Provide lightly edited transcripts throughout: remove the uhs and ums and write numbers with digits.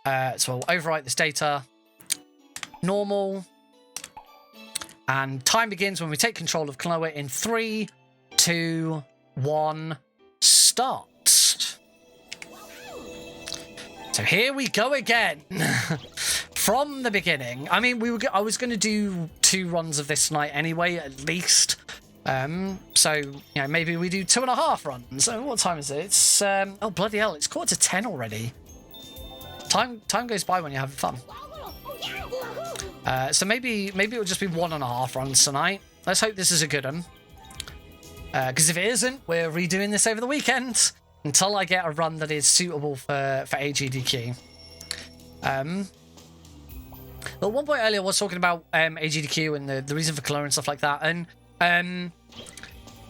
So we'll overwrite this data. Normal. And time begins when we take control of Klonoa in 3, 2, 1, start. So here we go again. From the beginning. I mean, I was going to do 2 runs of this tonight anyway, at least. So, you know, maybe we do 2.5 runs. So what time is it? It's, oh, bloody hell, it's 9:45 already. Time goes by when you're having fun. So maybe it'll just be 1.5 runs tonight. Let's hope this is a good one. Because if it isn't, we're redoing this over the weekend until I get a run that is suitable for AGDQ. At one point earlier, I was talking about AGDQ and the reason for Klonoa and stuff like that. And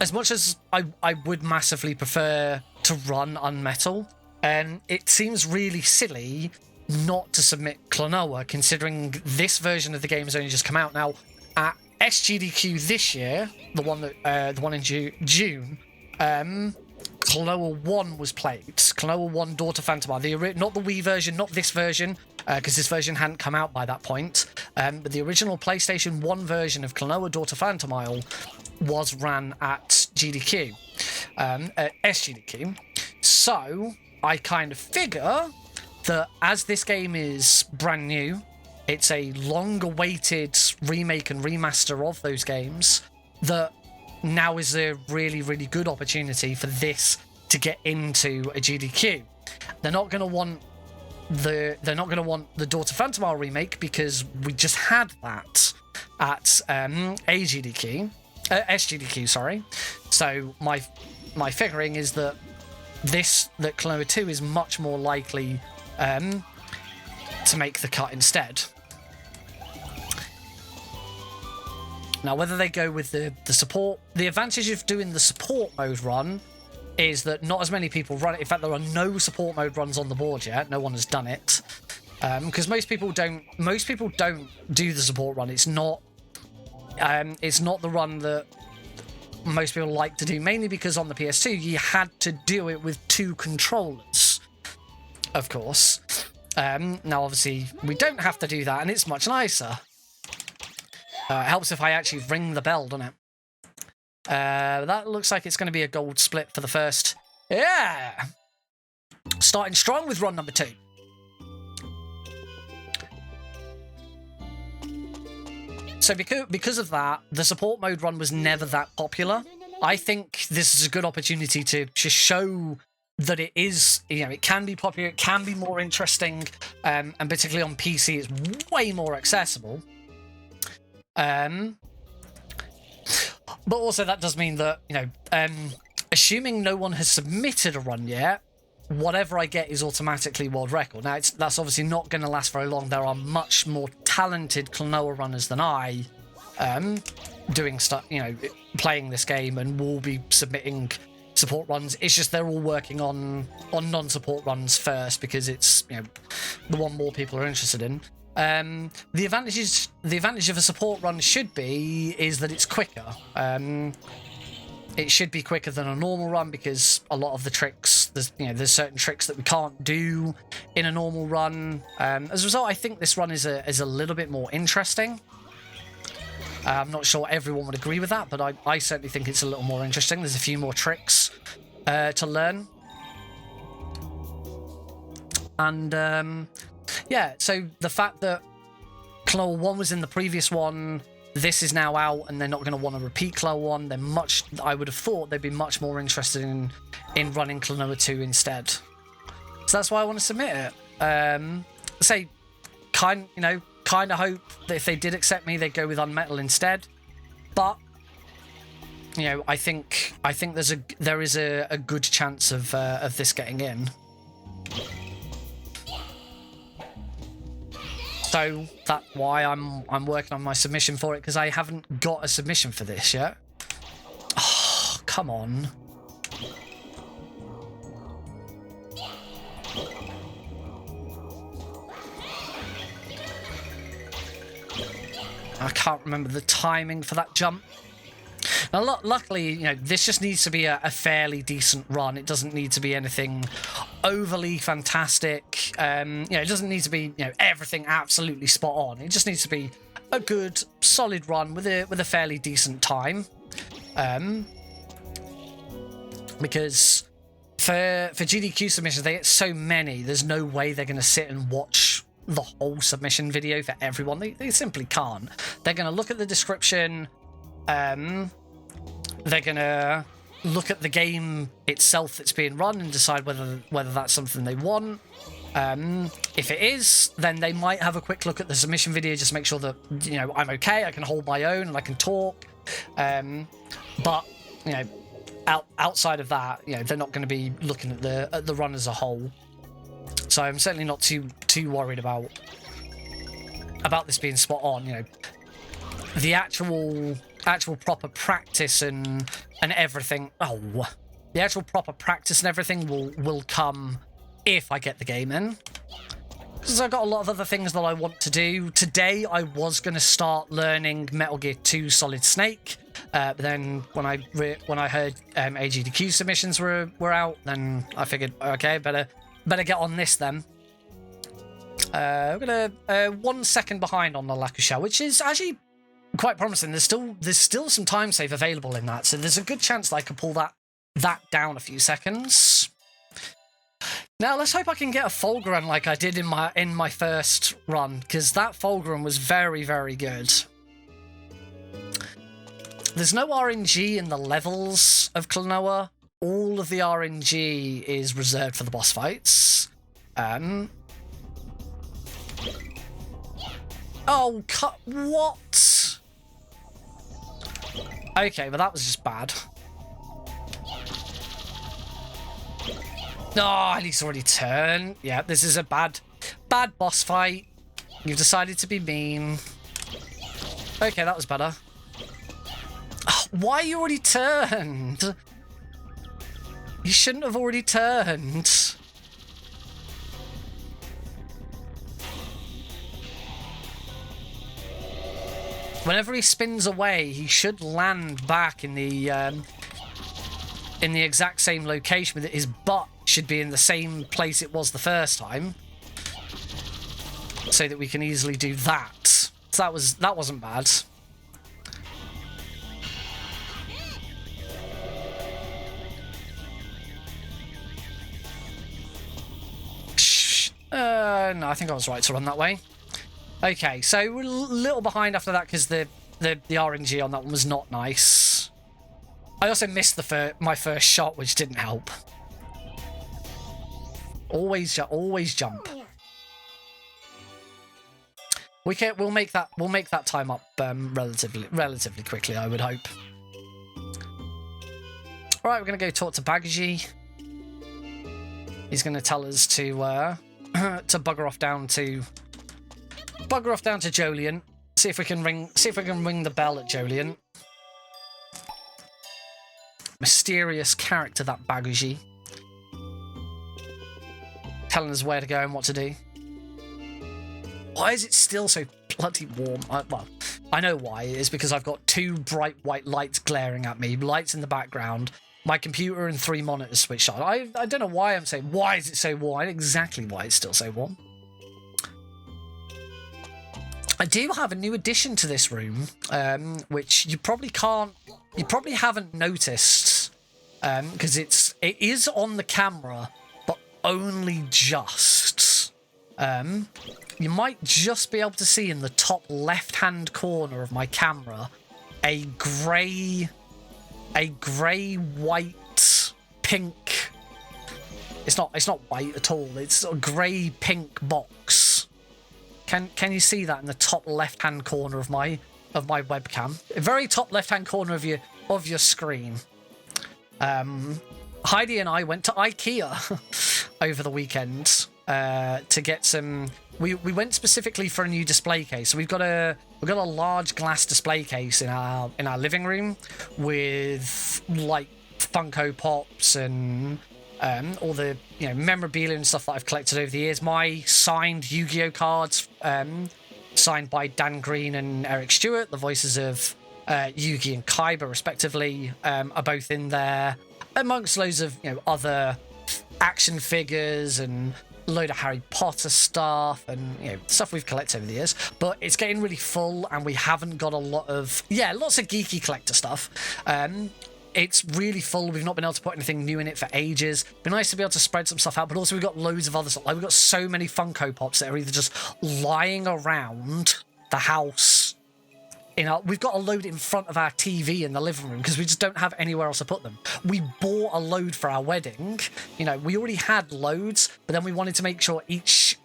as much as I would massively prefer to run Unmetal, it seems really silly not to submit Klonoa, considering this version of the game has only just come out. Now, at SGDQ this year, the one in June, Klonoa 1 was played. Klonoa 1 Daughter Phantomile. Not the Wii version, not this version, because this version hadn't come out by that point. But the original PlayStation 1 version of Klonoa Daughter Phantomile was ran at GDQ, at SGDQ. So I kind of figure that as this game is brand new, it's a long-awaited remake and remaster of those games, that now is a really, really good opportunity for this to get into a GDQ. They're not going to want the Daughter Phantomile remake because we just had that at SGDQ, sorry. So my figuring is that Klonoa 2 is much more likely to make the cut instead. Now, whether they go with the support, the advantage of doing the support mode run is that not as many people run it. In fact, there are no support mode runs on the board yet. No one has done it because most people don't do the support run. It's not the run that most people like to do, mainly because on the PS2 you had to do it with 2 controllers, of course. Now, obviously, we don't have to do that, and it's much nicer. It helps if I actually ring the bell, doesn't it? That looks like it's going to be a gold split for the first. Yeah! Starting strong with run number 2. So because of that, the support mode run was never that popular. I think this is a good opportunity to just show that it is, you know, it can be popular, it can be more interesting, and particularly on PC, it's way more accessible. But also that does mean that, you know, assuming no one has submitted a run yet, whatever I get is automatically world record. Now, that's obviously not going to last very long. There are much more talented Klonoa runners than I, doing stuff, you know, playing this game, and will be submitting support runs. It's just they're all working on non-support runs first because it's, you know, the one more people are interested in. The advantage of a support run is that it's quicker. It should be quicker than a normal run because a lot of the tricks, there's certain tricks that we can't do in a normal run. As a result, I think this run is a little bit more interesting. I'm not sure everyone would agree with that, but I certainly think it's a little more interesting. There's a few more tricks to learn. And yeah, so the fact that Klonoa 1 was in the previous one, this is now out, and they're not going to want to repeat Klonoa 1. I would have thought they'd be much more interested in running Klonoa 2 instead. So that's why I want to submit it. Kind of hope that if they did accept me, they'd go with Unmetal instead. But you know, I think there is a good chance of this getting in. So that's why I'm working on my submission for it, because I haven't got a submission for this yet. Oh, come on. I can't remember the timing for that jump. Now, luckily, you know, this just needs to be a fairly decent run. It doesn't need to be anything overly fantastic. You know, it doesn't need to be, you know, everything absolutely spot on. It just needs to be a good, solid run with a fairly decent time. Because for GDQ submissions, they get so many. There's no way they're going to sit and watch the whole submission video for everyone. They simply can't. They're going to look at the description. They're going to look at the game itself that's being run and decide whether that's something they want. If it is, then they might have a quick look at the submission video just to make sure that, you know, I'm okay, I can hold my own and I can talk. But, you know, outside of that, you know, they're not going to be looking at the run as a whole. So I'm certainly not too worried about this being spot on. You know, the actual proper practice and everything. Oh, the actual proper practice and everything will come if I get the game in. Because I've got a lot of other things that I want to do. Today I was going to start learning Metal Gear 2 Solid Snake. But then when I heard AGDQ submissions were out, then I figured, okay, better get on this then. We're gonna 1 second behind on the Lancashire, which is actually quite promising. There's still some time save available in that, so there's a good chance that I could pull that down a few seconds. Now let's hope I can get a Fulgurant like I did in my first run, because that Fulgurant was very, very good. There's no RNG in the levels of Klonoa. All of the RNG is reserved for the boss fights. Oh, what? Okay, but that was just bad. No, at least already turned. Yeah, this is a bad boss fight. You've decided to be mean. Okay, that was better. Oh, why you already turned? You shouldn't have already turned. Whenever he spins away, he should land back in the exact same location, but his butt should be in the same place it was the first time, so that we can easily do that. So that wasn't bad. No, I think I was right to run that way. Okay, so we're a little behind after that because the RNG on that one was not nice. I also missed my first shot, which didn't help. Always jump. We'll make that time up relatively quickly, I would hope. All right, we're gonna go talk to Bagaji. He's gonna tell us to bugger off down to Jolien. See if we can ring the bell at Jolien. Mysterious character, that Bagaji. Telling us where to go and what to do. Why is it still so bloody warm? Well, I know why. It is because I've got 2 bright white lights glaring at me, lights in the background, my computer and 3 monitors switched on. I don't know why I'm saying, why is it so warm? I know exactly why it's still so warm. I do have a new addition to this room, which you probably haven't noticed, because it is on the camera, but only just. You might just be able to see in the top left-hand corner of my camera a grey, white, pink. It's not white at all. It's a grey pink box. Can you see that in the top left-hand corner of my webcam? Very top left-hand corner of your screen. Heidi and I went to IKEA over the weekend to get some. We went specifically for a new display case. So we've got a large glass display case in our living room with like Funko Pops and all the memorabilia and stuff that I've collected over the years. My signed Yu-Gi-Oh cards, signed by Dan Green and Eric Stewart, the voices of Yugi and Kaiba, respectively, are both in there, amongst loads of other action figures and a load of Harry Potter stuff and stuff we've collected over the years. But it's getting really full, and we haven't got a lot of lots of geeky collector stuff. It's really full. We've not been able to put anything new in it for ages. It'd be nice to be able to spread some stuff out, but also we've got loads of other stuff. Like, we've got so many Funko Pops that are either just lying around the house. We've got a load in front of our TV in the living room because we just don't have anywhere else to put them. We bought a load for our wedding. We already had loads, but then we wanted to make sure each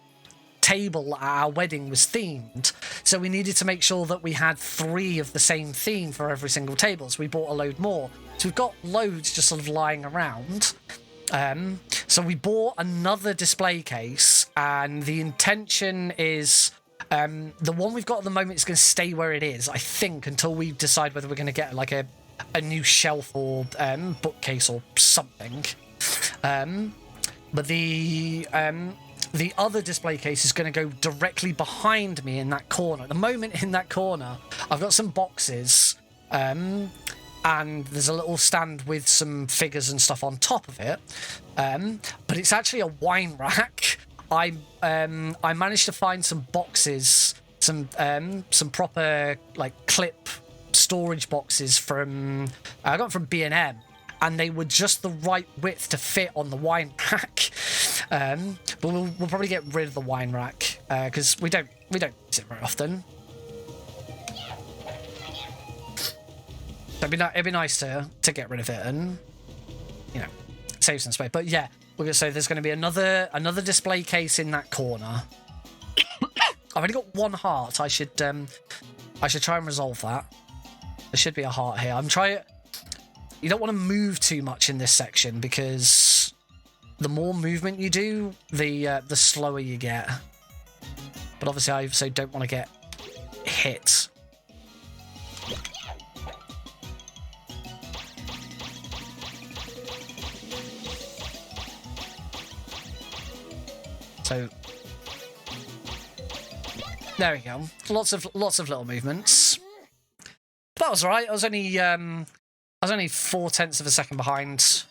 table at our wedding was themed, so we needed to make sure that we had 3 of the same theme for every single table, so we bought a load more. So we've got loads just sort of lying around. So we bought another display case, and the intention is the one we've got at the moment is going to stay where it is, I think, until we decide whether we're going to get like a new shelf or bookcase or something. But the other display case is going to go directly behind me in that corner. At the moment, in that corner, I've got some boxes, and there's a little stand with some figures and stuff on top of it. But it's actually a wine rack. I managed to find some boxes, some proper like clip storage boxes from I got them from B&M, and they were just the right width to fit on the wine rack. But we'll probably get rid of the wine rack because we don't use it very often. It'd be nice to get rid of it and save some space. But yeah, so there's going to be another display case in that corner. I've only got 1 heart. I should try and resolve that. There should be a heart here. You don't want to move too much in this section because the more movement you do, the slower you get. But obviously I also don't want to get hit. So there we go. Lots of little movements. That was alright. I was only 0.4 of a second behind.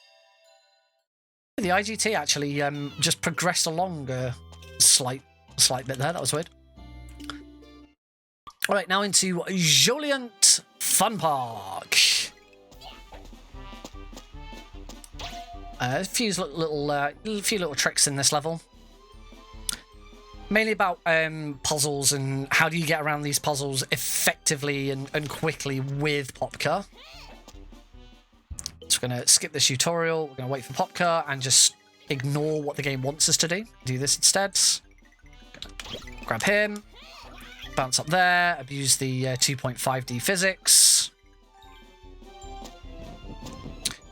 The IGT actually just progressed along a slight bit there. That was weird. All right, now into Joliant Fun Park. A few little tricks in this level. Mainly about puzzles and how do you get around these puzzles effectively and quickly with Popka. So we're going to skip this tutorial, we're going to wait for Popka and just ignore what the game wants us to do. Do this instead. Grab him, bounce up there, abuse the 2.5D physics.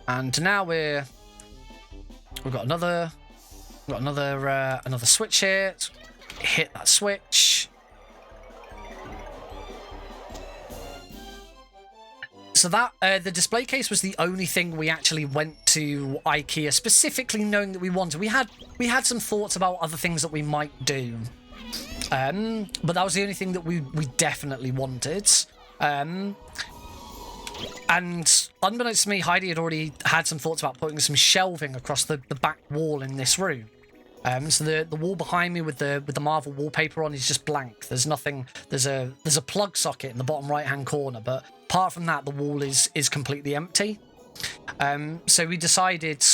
And now we've got another switch here. Let's hit that switch. So that the display case was the only thing we actually went to IKEA specifically knowing that we wanted. We had some thoughts about other things that we might do, but that was the only thing that we definitely wanted. And unbeknownst to me, Heidi had already had some thoughts about putting some shelving across the back wall in this room. So the wall behind me with the Marvel wallpaper on is just blank. There's nothing. There's a plug socket in the bottom right hand corner, but apart from that, the wall is completely empty. So we decided,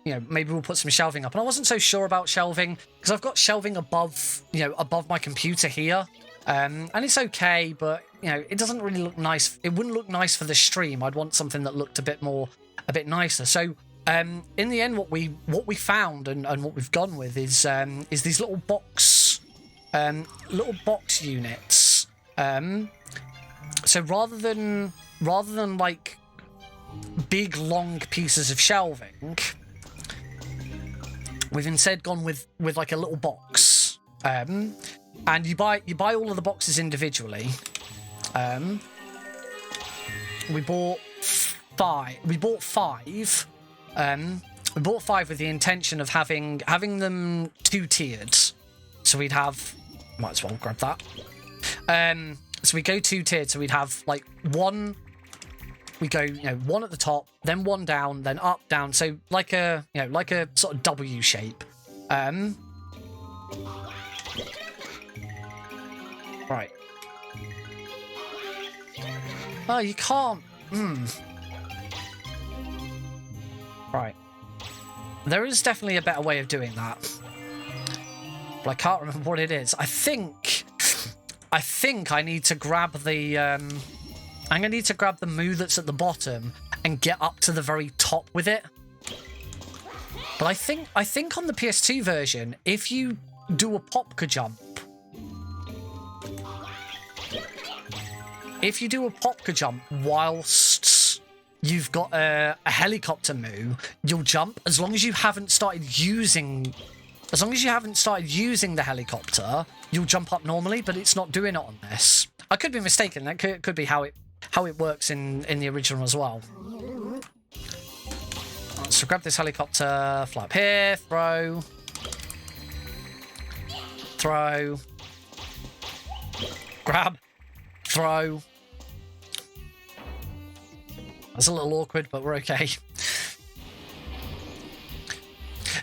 maybe we'll put some shelving up. And I wasn't so sure about shelving because I've got shelving above my computer here, and it's okay, but it doesn't really look nice. It wouldn't look nice for the stream. I'd want something that looked a bit nicer. So. In the end, what we found and what we've gone with is these little box units. So rather than like big long pieces of shelving, we've instead gone with like a little box. And you buy all of the boxes individually. We bought 5. We bought 5 with the intention of having them 2-tiered. So we'd have, might as well grab that. So we go 2-tiered. So we'd have like one we go, you know, one at the top, then one down, then up, down. So like a, you know, like a sort of W shape. Right. Oh, you can't. Right. There is definitely a better way of doing that. But I can't remember what it is. I think I need to grab the I'm gonna need to grab the moo that's at the bottom and get up to the very top with it. But I think on the PS2 version, if you do a popka jump, whilst you've got a helicopter moo, you'll jump. As long as you haven't started using the helicopter, you'll jump up normally, but it's not doing it on this. I could be mistaken. That could be how it works in the original as well. So grab this helicopter, fly up here, throw, grab, throw. That's a little awkward, but we're okay.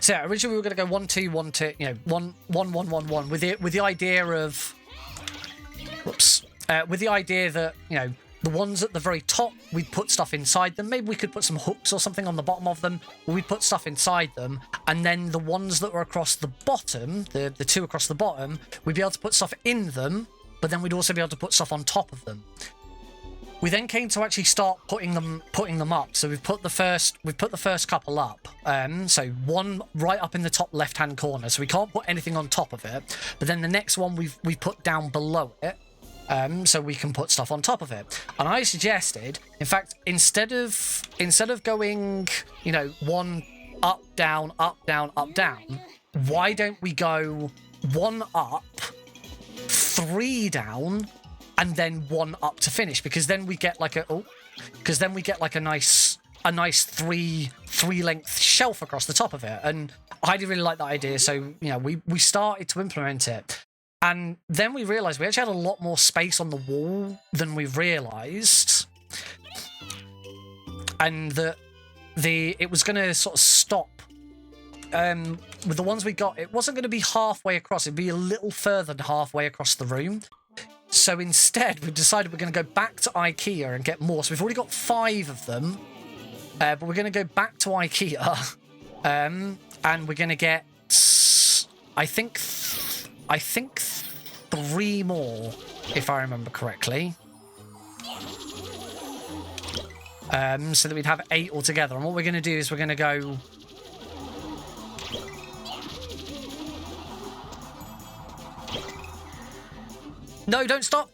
So yeah, originally we were going to go 1 2 1 2, you know, 1 1 1 1 1 with the idea of, with the idea that, you know, the ones at the very top, we'd put stuff inside them. Maybe we could put some hooks or something on the bottom of them. We'd put stuff inside them, and then the ones that were across the bottom, the two across the bottom, we'd be able to put stuff in them, but then we'd also be able to put stuff on top of them. We then came to actually start putting them up. So we've put the first couple up. So one right up in the top left-hand corner. So we can't put anything on top of it. But then the next one we've put down below it. So we can put stuff on top of it. And I suggested, in fact, instead of going, you know, one up, down, up, down, up, down, why don't we go 1 up, 3 down, and then 1 up to finish? Because then we get like a nice 3 length shelf across the top of it. And I really like that idea. So, you know, we started to implement it. And then we realised we actually had a lot more space on the wall than we realised. And that it was going to sort of stop. With the ones we got, it wasn't going to be halfway across. It'd be a little further than halfway across the room. So instead, we've decided we're going to go back to IKEA and get more. So we've already got 5 of them. But we're going to go back to IKEA. And we're going to get, I think 3 more, if I remember correctly. So that we'd have 8 altogether. And what we're going to do is we're going to go... No, don't stop.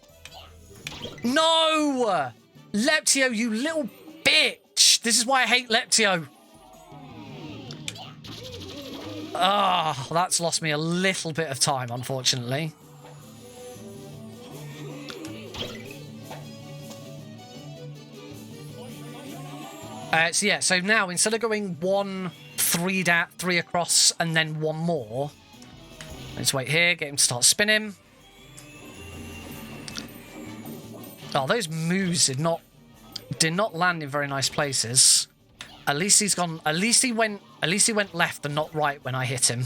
No! Leptio, you little bitch. This is why I hate Leptio. Ah, that's lost me a little bit of time, unfortunately. So yeah, so now instead of going 1, 3 across and then 1 more, let's wait here, get him to start spinning. Oh, those moves did not land in very nice places. At least he's gone. At least he went left and not right when I hit him.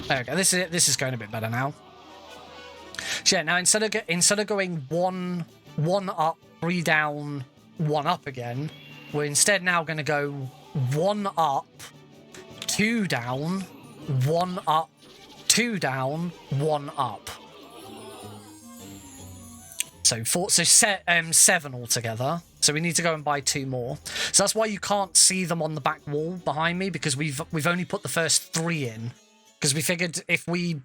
Okay, this is going a bit better now. So yeah, now instead of going 1 up, 3 down, 1 up again, we're instead now going to go 1 up, 2 down, 1 up, 2 down, 1 up. So 7 altogether. So we need to go and buy 2 more. So that's why you can't see them on the back wall behind me, because we've only put the first 3 in. Because we figured if we...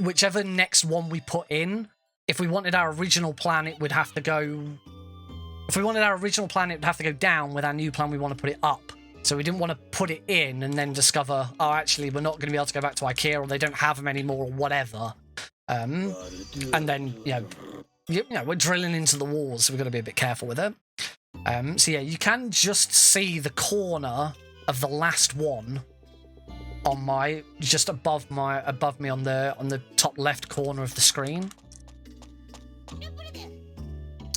whichever next one we put in, if we wanted our original plan, it would have to go... If we wanted our original plan, it would have to go down. With our new plan, we want to put it up. So we didn't want to put it in and then discover, oh, actually, we're not going to be able to go back to IKEA, or they don't have them anymore, or whatever. And then, you know, we're drilling into the walls, so we've got to be a bit careful with it. So yeah, you can just see the corner of the last one on my just above me on the top left corner of the screen.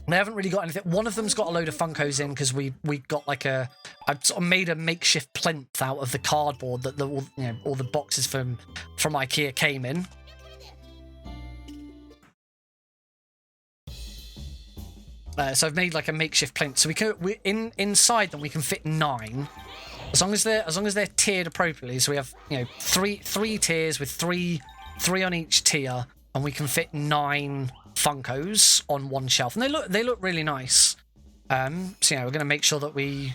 They haven't really got anything. One of them's got a load of Funkos in because we got like I sort of made a makeshift plinth out of the cardboard that all the boxes from IKEA came in. So I've made like a makeshift plinth, so inside them we can fit 9, as long as they're tiered appropriately. So we have three tiers with three on each tier, and we can fit 9 Funkos on one shelf, and they look really nice. So we're going to make sure that we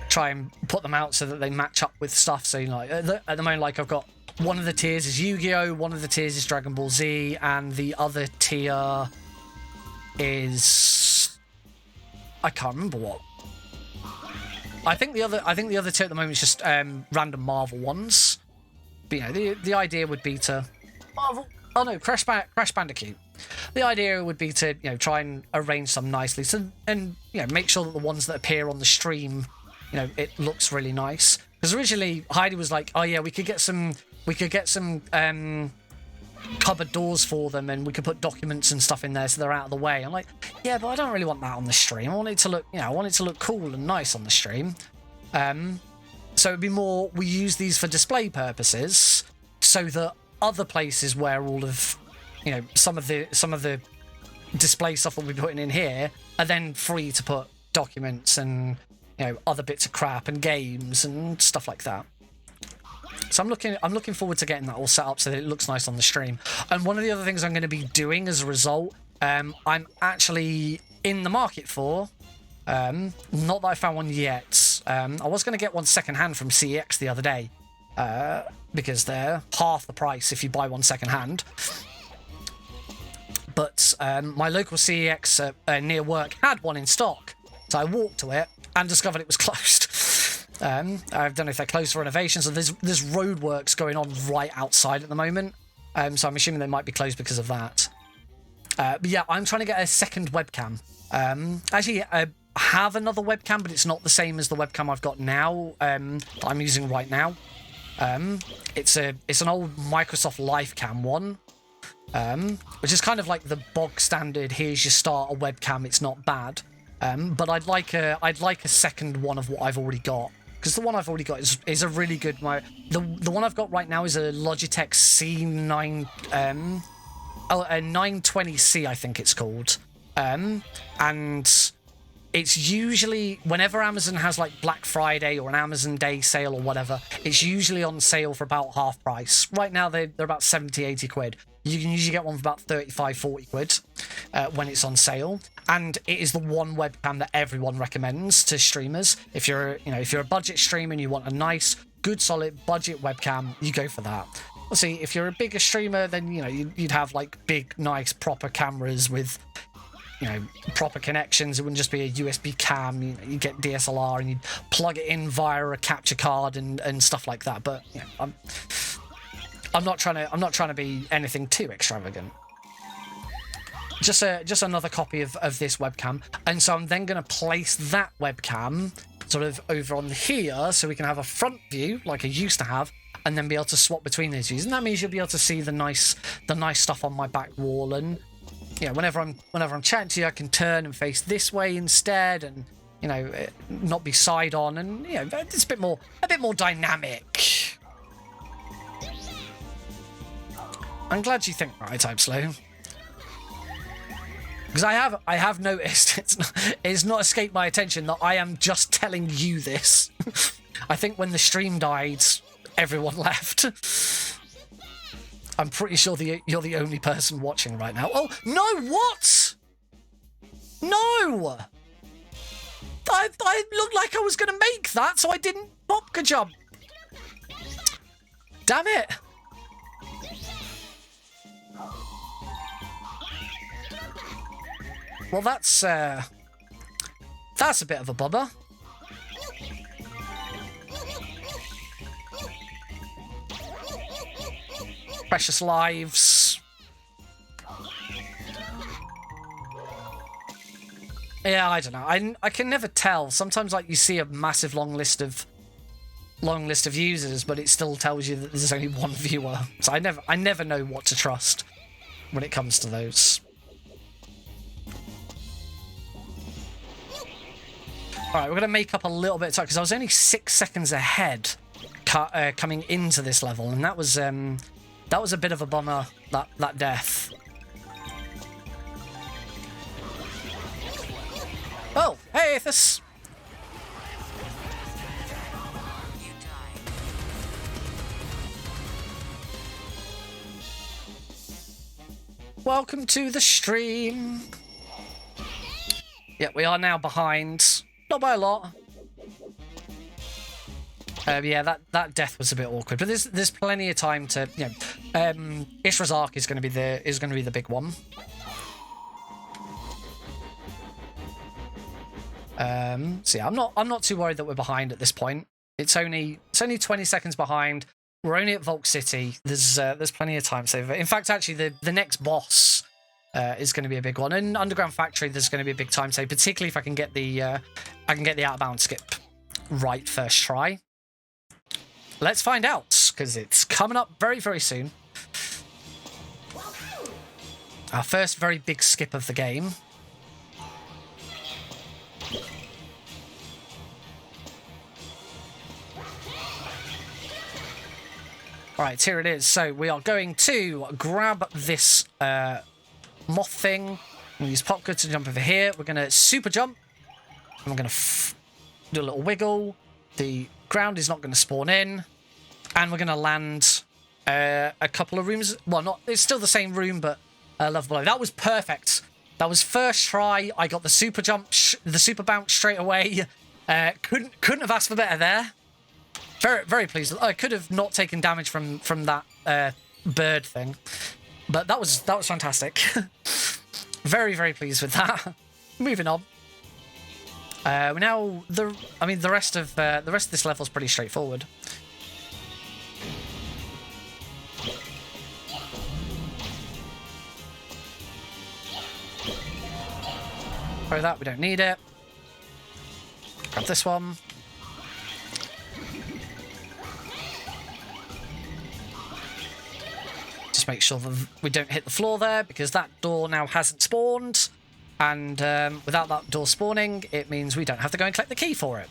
try and put them out so that they match up with stuff. So like at the moment, like I've got one of the tiers is Yu-Gi-Oh, one of the tiers is Dragon Ball Z, and the other tier is I can't remember what. I think the other tier at the moment is just random Marvel ones. But the idea would be to Marvel. Oh no, Crash Bandicoot. The idea would be to try and arrange them nicely, and make sure that the ones that appear on the stream, it looks really nice. Because originally Heidi was like, oh yeah, we could get some cupboard doors for them, and we could put documents and stuff in there so they're out of the way. I'm like, yeah, but I don't really want that on the stream. I want it to look cool and nice on the stream. So it'd be more we use these for display purposes, so that other places where all of some of the display stuff that we're putting in here are then free to put documents and other bits of crap and games and stuff like that. So I'm looking forward to getting that all set up so that it looks nice on the stream. And one of the other things I'm going to be doing as a result, I'm actually in the market for, not that I found one yet. I was going to get one secondhand from CEX the other day, because they're half the price if you buy one secondhand. But my local CEX near work had one in stock, so I walked to it and discovered it was closed. I don't know if they're closed for renovations, so there's roadworks going on right outside at the moment. So I'm assuming they might be closed because of that. But yeah, I'm trying to get a second webcam. Actually, I have another webcam, but it's not the same as the webcam I've got now, that I'm using right now. It's an old Microsoft LifeCam one, which is kind of like the bog standard. Here's your starter webcam. It's not bad, but I'd like a second one of what I've already got, because the one I've already got is a really good. The one I've got right now is a Logitech C9, a 920C, I think it's called, and it's usually, whenever Amazon has like Black Friday or an Amazon Day sale or whatever, it's usually on sale for about half price. Right now they're about 70, 80 quid. You can usually get one for about 35, 40 quid when it's on sale. And it is the one webcam that everyone recommends to streamers. If you're a budget streamer and you want a nice, good, solid budget webcam, you go for that. See, if you're a bigger streamer, then you'd have like big, nice, proper cameras with proper connections. It wouldn't just be a USB cam. You get DSLR and you'd plug it in via a capture card and stuff like that. But I'm not trying to be anything too extravagant. Just another copy of this webcam, and so I'm then going to place that webcam sort of over on here, so we can have a front view like I used to have, and then be able to swap between these views. And that means you'll be able to see the nice stuff on my back wall, and whenever I'm chatting to you, I can turn and face this way instead, and not be side on, and it's a bit more dynamic. I'm glad you think right, Type Slow, because I have noticed it's not escaped my attention that I am just telling you this. I think when the stream died, everyone left. I'm pretty sure you're the only person watching right now. Oh, no, what? No! I looked like I was going to make that, so I didn't popka jump. Damn it. Well, that's a bit of a bummer. Precious lives. Yeah, I don't know. I can never tell. Sometimes like you see a massive long list of users, but it still tells you that there's only one viewer. So I never know what to trust when it comes to those. All right, we're gonna make up a little bit of time because I was only 6 seconds ahead coming into this level, and that was a bit of a bummer. That death. Oh, hey, Aethys! Welcome to the stream. Yeah, we are now behind. Not by a lot. Yeah, that death was a bit awkward, but there's plenty of time to, you know, Ishra's Arc is going to be the big one. So yeah, I'm not too worried that we're behind at this point. It's only 20 seconds behind. We're only at Volk City. There's plenty of time saved. In fact, actually, the next boss is going to be a big one. And Underground Factory, there's going to be a big time save, particularly if I can get the out of bounds skip right first try. Let's find out, because it's coming up very, very soon. Our first very big skip of the game. Right, here it is. So we are going to grab this moth thing and use popgood to jump over here. We're going to super jump. And we're going to do a little wiggle. The ground is not going to spawn in. And we're going to land a couple of rooms. Well, not, it's still the same room, but level below. That was perfect. That was first try. I got the super jump, the super bounce straight away. Couldn't have asked for better there. Very, very pleased. I could have not taken damage from that bird thing, but that was fantastic. Very, very pleased with that. Moving on. Now the rest of this level is pretty straightforward. Throw that. We don't need it. Grab this one. Just make sure that we don't hit the floor there, because that door now hasn't spawned, and without that door spawning, it means we don't have to go and collect the key for it.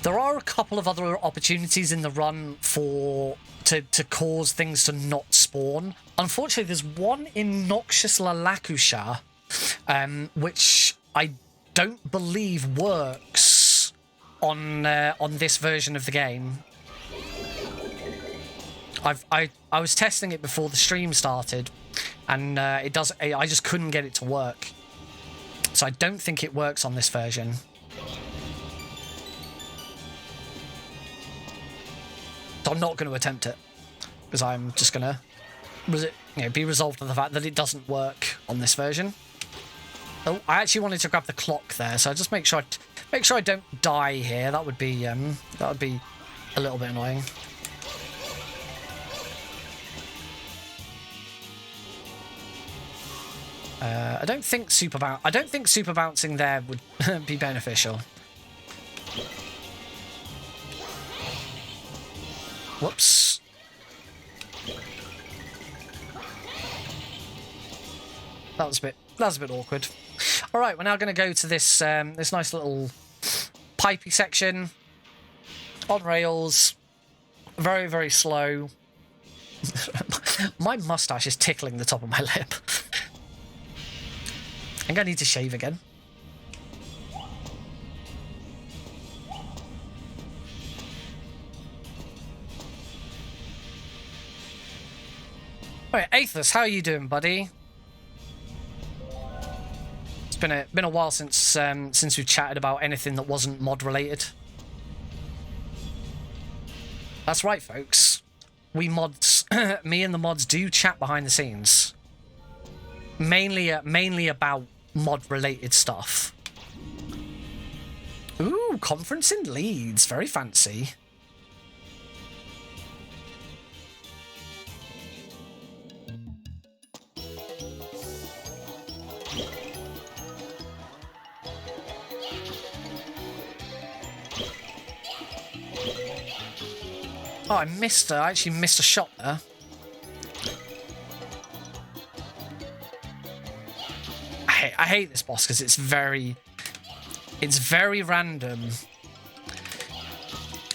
There are a couple of other opportunities in the run to cause things to not spawn. Unfortunately, there's one in Noxious Lalakusha, which I don't believe works on this version of the game. I was testing it before the stream started, and I just couldn't get it to work. So I don't think it works on this version. So I'm not going to attempt it, because I'm just going to be resolved to the fact that it doesn't work on this version. Oh, I actually wanted to grab the clock there, so just make sure I don't die here. That would be a little bit annoying. I don't think super bouncing there would be beneficial. Whoops. That was a bit awkward. All right, we're now going to go to this this nice little pipey section on rails. Very, very slow. My mustache is tickling the top of my lip. I think I need to shave again. Alright, Aethys, how are you doing, buddy? It's been a while since we've chatted about anything that wasn't mod related. That's right, folks. We mods, me and the mods do chat behind the scenes. Mainly about mod-related stuff. Ooh, conference in Leeds. Very fancy. Oh, I missed her. I actually missed a shot there. I hate this boss because it's very random.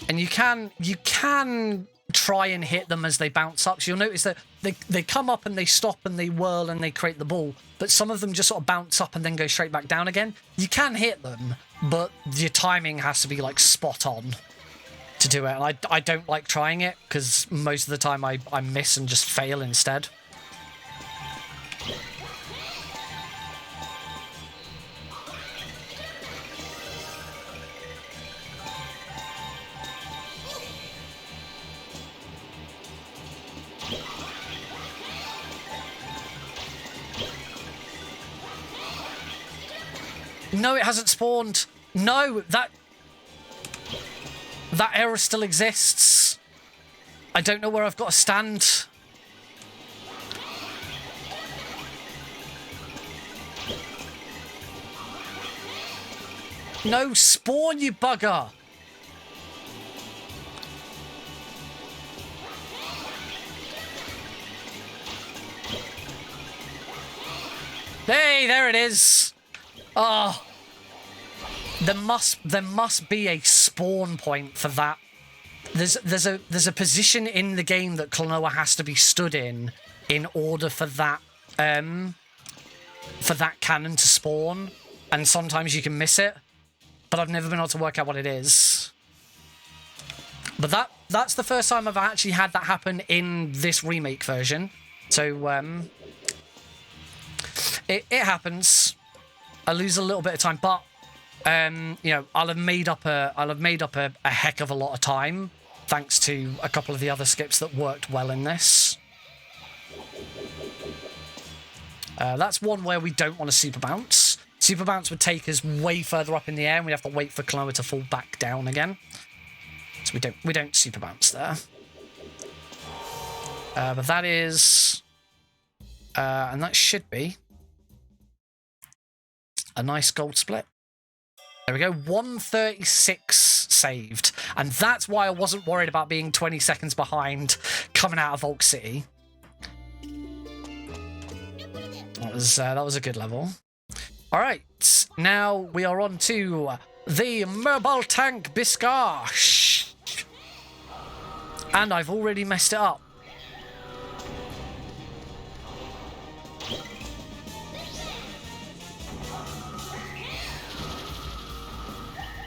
And you can try and hit them as they bounce up. So you'll notice that they come up and they stop and they whirl and they create the ball. But some of them just sort of bounce up and then go straight back down again. You can hit them, but your timing has to be like spot on to do it. And I don't like trying it because most of the time I miss and just fail instead. No, it hasn't spawned. No, that error still exists. I don't know where I've got to stand. No, spawn, you bugger. Hey, there it is. Oh, there must be a spawn point for that. There's a position in the game that Klonoa has to be stood in order for that cannon to spawn, and sometimes you can miss it, but I've never been able to work out what it is. But that's the first time I've actually had that happen in this remake version. So it happens. I lose a little bit of time, but you know, I'll have made up a heck of a lot of time thanks to a couple of the other skips that worked well in this. That's one where we don't want to super bounce. Super bounce would take us way further up in the air, and we'd have to wait for Klonoa to fall back down again. So we don't super bounce there. But that is, and that should be a nice gold split. There we go, 136 saved. And that's why I wasn't worried about being 20 seconds behind coming out of Volk City. That was a good level. All right, now we are on to the mobile tank Biscash. And I've already messed it up.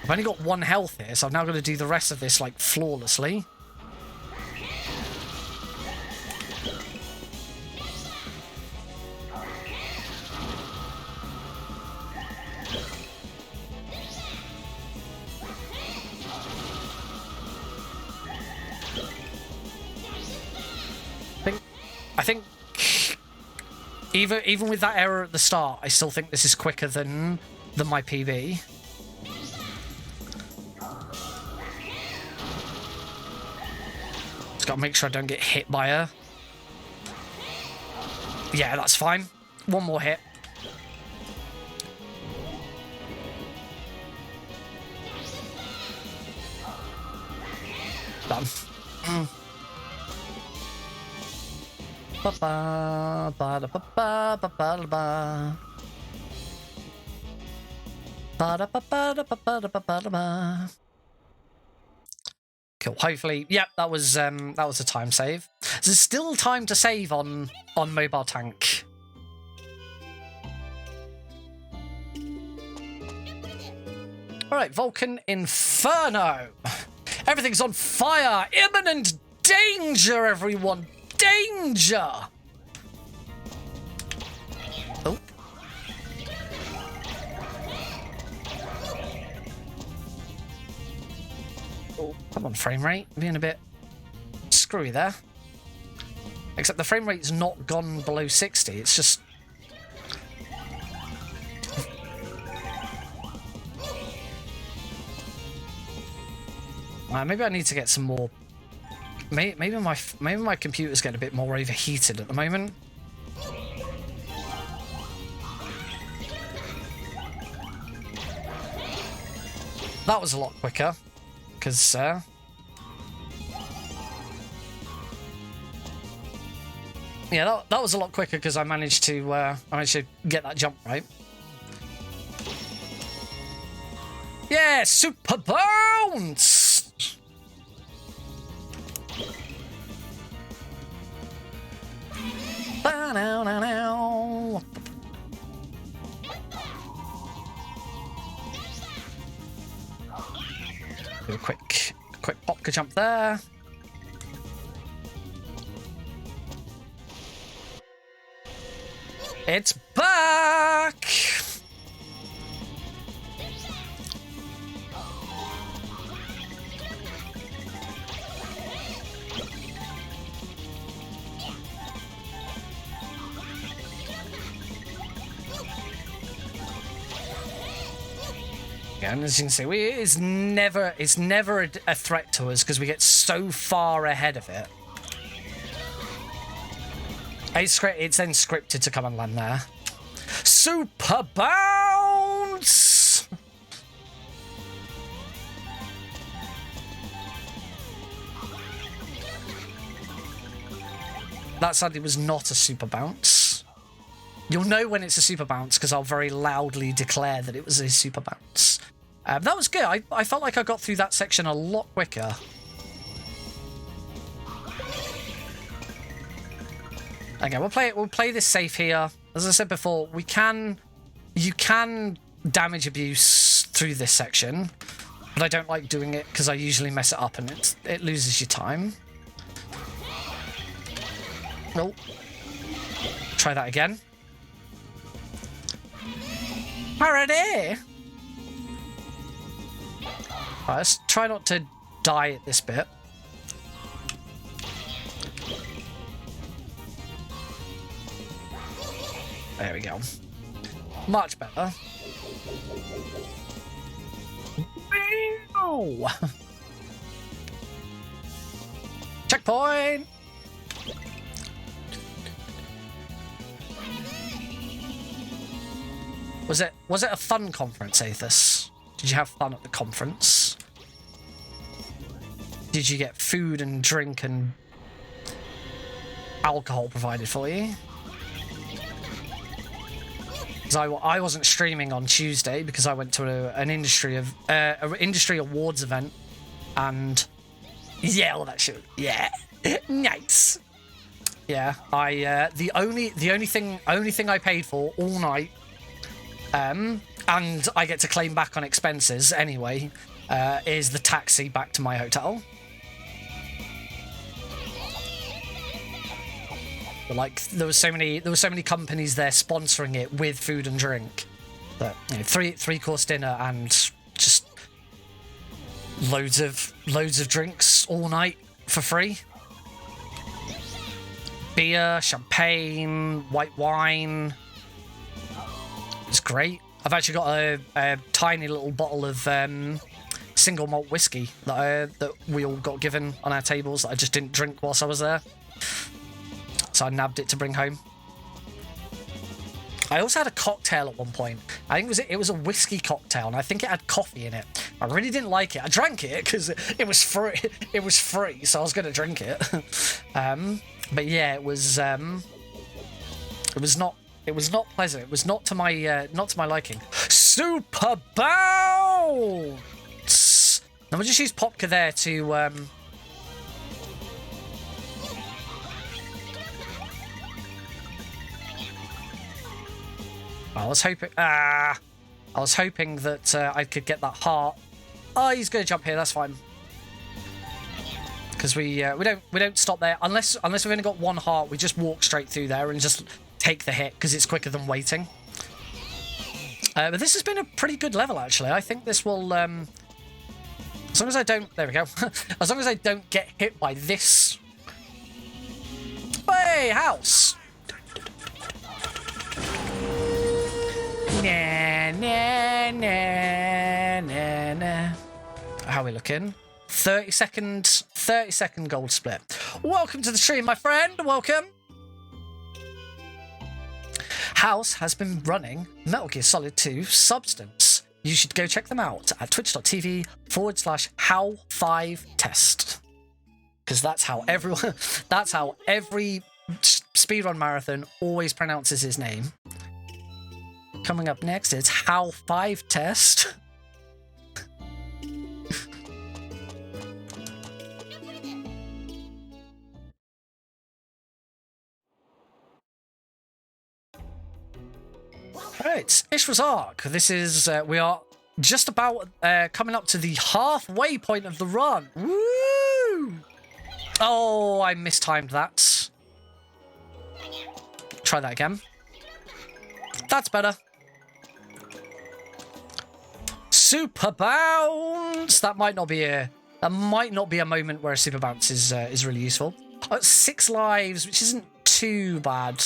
I've only got 1 health here, so I've now got to do the rest of this, like, flawlessly. I think even with that error at the start, I still think this is quicker than my PB. Got to make sure I don't get hit by her. Yeah, that's fine. 1 more hit. Done. Cool. Hopefully, yep, that was a time save. There's still time to save on Mobile Tank. All right, Vulcan Inferno. Everything's on fire. Imminent danger, everyone. Danger. Oh. Oh, come on, frame rate. Being a bit screwy there. Except the frame rate's not gone below 60. It's just... maybe I need to get some more... Maybe my computer's getting a bit more overheated at the moment. That was a lot quicker. Because, Yeah, that was a lot quicker because I managed to get that jump right. Yeah, super bounce! Ba-now-now-now. Do a quick popka jump there. It's back! And as you can see, it's never a threat to us because we get so far ahead of it. It's then scripted to come and land there. Super bounce! That sadly was not a super bounce. You'll know when it's a super bounce because I'll very loudly declare that it was a super bounce. That was good. I felt like I got through that section a lot quicker. Okay, we'll play this safe here. As I said before, you can damage abuse through this section, but I don't like doing it because I usually mess it up and it loses your time. Nope. Try that again. Parody! Right, let's try not to die at this bit. There we go. Much better. Ow! Checkpoint! Was it a fun conference, Aethys? Did you have fun at the conference? Did you get food and drink and alcohol provided for you? Because I wasn't streaming on Tuesday because I went to an industry awards event, and yeah, all that shit. Yeah, nice. Yeah, the only thing I paid for all night, and I get to claim back on expenses anyway, is the taxi back to my hotel. But like, there was so many companies there sponsoring it with food and drink. That, you know, three course dinner and just loads of drinks all night for free. Beer, champagne, white wine. It's great. I've actually got a tiny little bottle of single malt whiskey that we all got given on our tables that I just didn't drink whilst I was there. So I nabbed it to bring home. I also had a cocktail at one point. I think it was a whiskey cocktail, and I think it had coffee in it. I really didn't like it. I drank it because it was free. It was free, so I was going to drink it. But yeah, it was not pleasant. It was not to my liking. Super bounce. Now we'll just use Popka there to I was hoping that I could get that heart. Oh, he's going to jump here. That's fine. Because we don't stop there unless we've only got one heart. We just walk straight through there and just take the hit because it's quicker than waiting. But this has been a pretty good level actually. I think this will as long as I don't. There we go. As long as I don't get hit by this. Hey, house. Nah, nah, nah, nah, nah. How are we looking? 30 second gold split. Welcome to the stream, my friend. Welcome. House has been running Metal Gear Solid 2 Substance. You should go check them out at twitch.tv/how5test. Because that's how every Speedrun Marathon always pronounces his name. Coming up next is HAL 5 test. Alright, Ishra's Arc. This is, we are just about coming up to the halfway point of the run. Woo! Oh, I mistimed that. Try that again. That's better. Super bounce. That might not be a moment where a super bounce is really useful. Oh, 6 lives, which isn't too bad.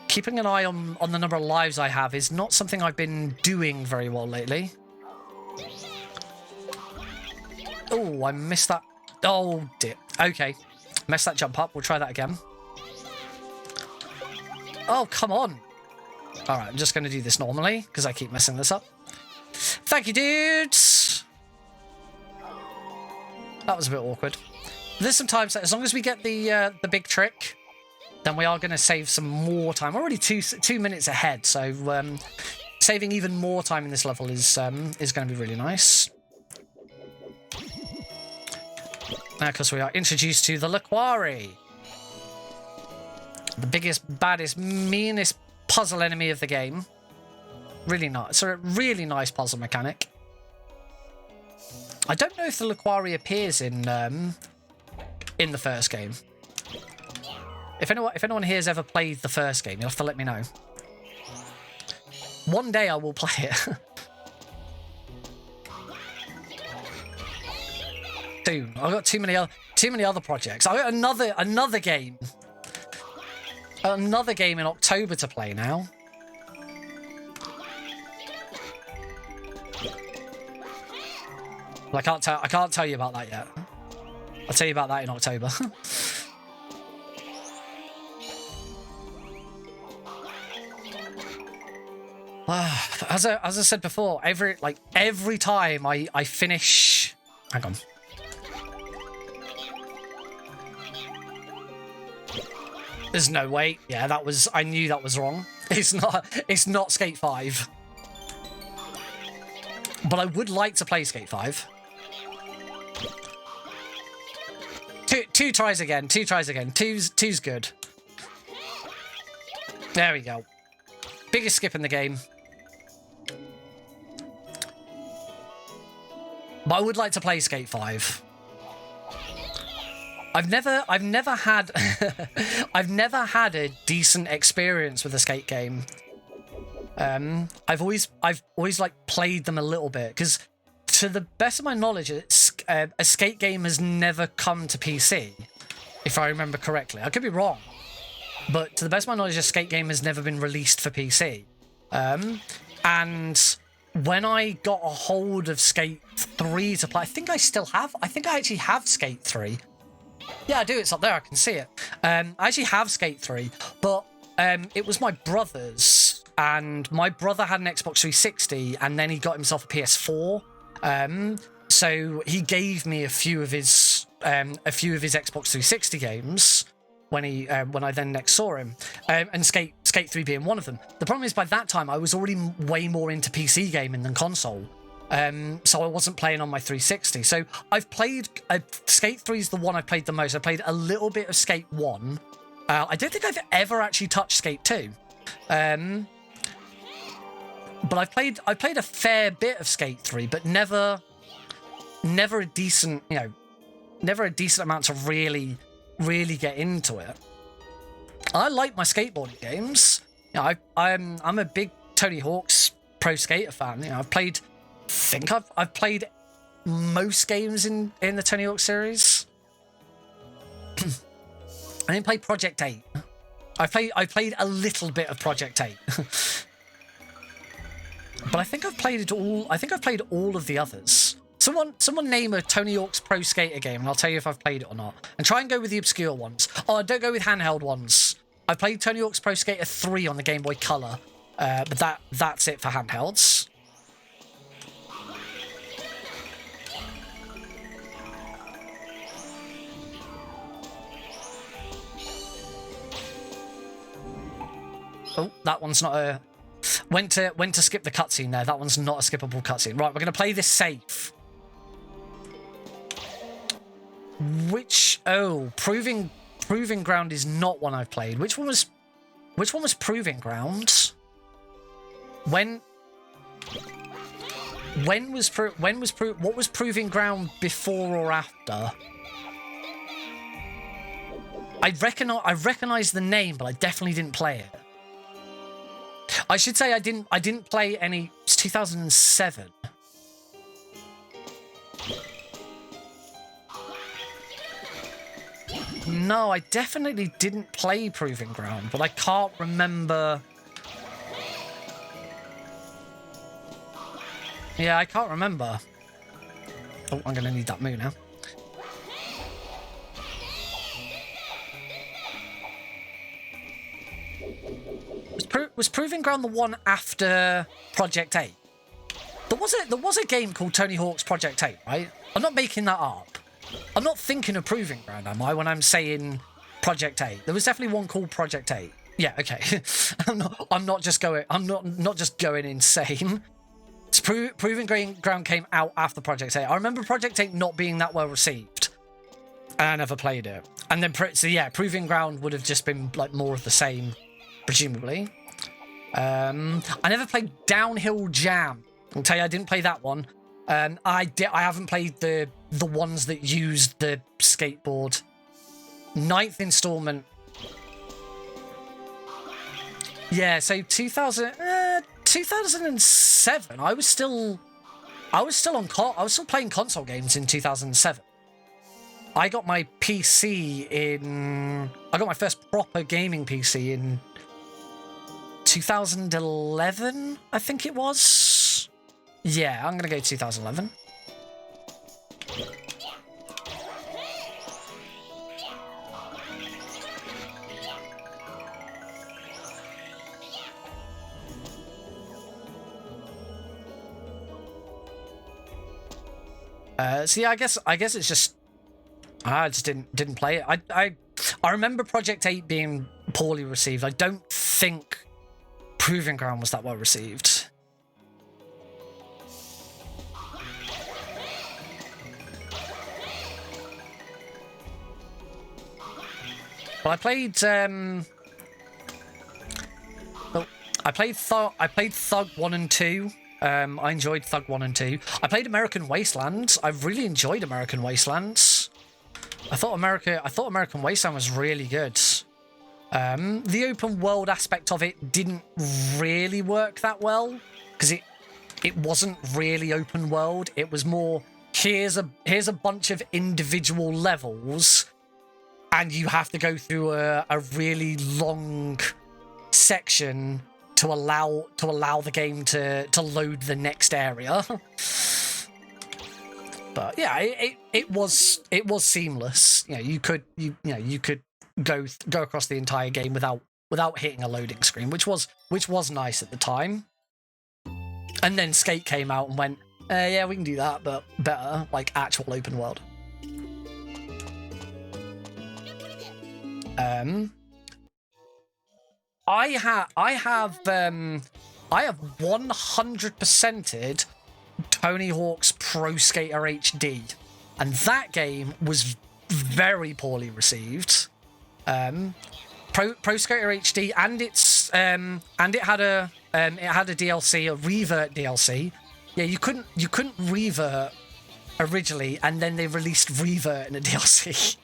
Keeping an eye on the number of lives I have is not something I've been doing very well lately. Oh, I missed that. Oh, dear. Okay. Messed that jump up. We'll try that again. Oh, come on. All right, I'm just going to do this normally because I keep messing this up. Thank you, dudes. That was a bit awkward. There's some times that as long as we get the big trick, then we are going to save some more time. We're already two minutes ahead, so saving even more time in this level is going to be really nice. Now, because we are introduced to the Laquari, the biggest, baddest, meanest puzzle enemy of the game. Really nice. So a really nice puzzle mechanic. I don't know if the Laquari appears in the first game. If anyone here has ever played the first game, you'll have to let me know. One day I will play it. Soon. I've got too many other projects. I've got another game. Another game in October to play now. Well, I can't tell you about that yet. I'll tell you about that in October. As I said before, every time I finish. Hang on. There's no way. Yeah, I knew that was wrong. It's not Skate 5. But I would like to play Skate 5. Two tries again. Two's good. There we go. Biggest skip in the game. But I would like to play Skate 5. I've never had I've never had a decent experience with a skate game. I've always like played them a little bit because, to the best of my knowledge, a skate game has never come to PC, if I remember correctly. I could be wrong, but to the best of my knowledge, a skate game has never been released for PC. And when I got a hold of Skate 3 to play, I think I actually have Skate 3. Yeah, I do. It's up there. I can see it. I actually have Skate 3, but it was my brother's, and my brother had an Xbox 360, and then he got himself a PS4. So he gave me a few of his Xbox 360 games when I then next saw him, and Skate 3 being one of them. The problem is, by that time I was already way more into PC gaming than console. So I wasn't playing on my 360. So I've played... Skate 3 is the one I've played the most. I played a little bit of Skate 1. I don't think I've ever actually touched Skate 2. But I've played a fair bit of Skate 3, but never a decent, never a decent amount to really get into it. I like my skateboarding games. I'm a big Tony Hawk's Pro Skater fan. I've played... I've played most games in the Tony Hawk series. I didn't play Project 8. I played a little bit of Project 8. But I think I've played it all. I think I've played all of the others. Someone name a Tony Hawk's Pro Skater game and I'll tell you if I've played it or not. And try and go with the obscure ones. Oh, don't go with handheld ones. I played Tony Hawk's Pro Skater 3 on the Game Boy Color. But that's it for handhelds. Oh, that one's not a... Went to skip the cutscene there. That one's not a skippable cutscene. Right, we're going to play this safe. Which... Oh, Proving Ground is not one I've played. Which one was Proving Ground? What was Proving Ground before or after? I recognize the name, but I definitely didn't play it. I should say I didn't play any. It's 2007. No, I definitely didn't play Proving Ground, but I can't remember. Yeah, I can't remember. Oh, I'm gonna need that moo now. Was Proving Ground the one after Project 8? There was a game called Tony Hawk's Project 8, right? I'm not making that up. I'm not thinking of Proving Ground, am I, when I'm saying Project 8? There was definitely one called Project 8. Yeah, okay. I'm not just going insane. Proving Ground came out after Project 8. I remember Project 8 not being that well received. And I never played it. And then, so yeah, Proving Ground would have just been like more of the same, presumably. I never played Downhill Jam. I'll tell you, I didn't play that one. I haven't played the ones that used the skateboard. 9th installment. Yeah, so 2007. I was still playing console games in 2007. I got my first proper gaming PC in 2011, I think it was. Yeah, I'm gonna go 2011. So yeah, I guess it's just I just didn't play it. I remember Project 8 being poorly received. I don't think Proving Ground was that well received. Well, I played Thug 1 and 2. I enjoyed Thug 1 and 2. I played American Wasteland. I really enjoyed American Wasteland. I thought American Wasteland was really good. The open world aspect of it didn't really work that well because it wasn't really open world. It was more here's a bunch of individual levels, and you have to go through a really long section to allow the game to load the next area. But yeah, it was seamless. You know, you could go across the entire game without hitting a loading screen, which was nice at the time. And then Skate came out and went, yeah, we can do that, but better, like actual open world. I have 100%ed Tony Hawk's Pro Skater HD, and that game was very poorly received. Pro Skater HD, and it had a DLC, a revert DLC. Yeah, you couldn't revert originally, and then they released revert in a DLC.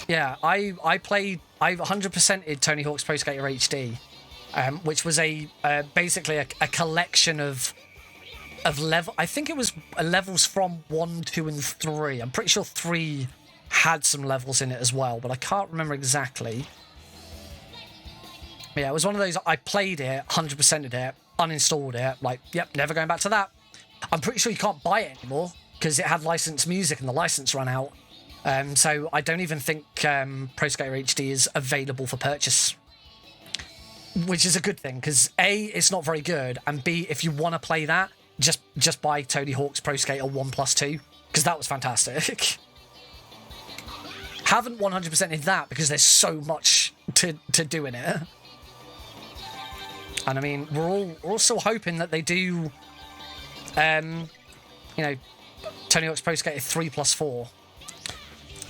Yeah, I 100%ed Tony Hawk's Pro Skater HD, which was basically a collection of level. I think it was levels from 1, 2, and 3. I'm pretty sure 3 had some levels in it as well, but I can't remember exactly. Yeah, it was one of those. I played it, 100%ed it, uninstalled it. Like, yep, never going back to that. I'm pretty sure you can't buy it anymore because it had licensed music and the license ran out. So I don't even think Pro Skater HD is available for purchase, which is a good thing because A, it's not very good, and B, if you want to play that, just buy Tony Hawk's Pro Skater 1+2 because that was fantastic. Haven't 100%ed that because there's so much to doing it. And I mean, we're all still hoping that they do, you know, Tony Hawk's Pro Skater 3+4.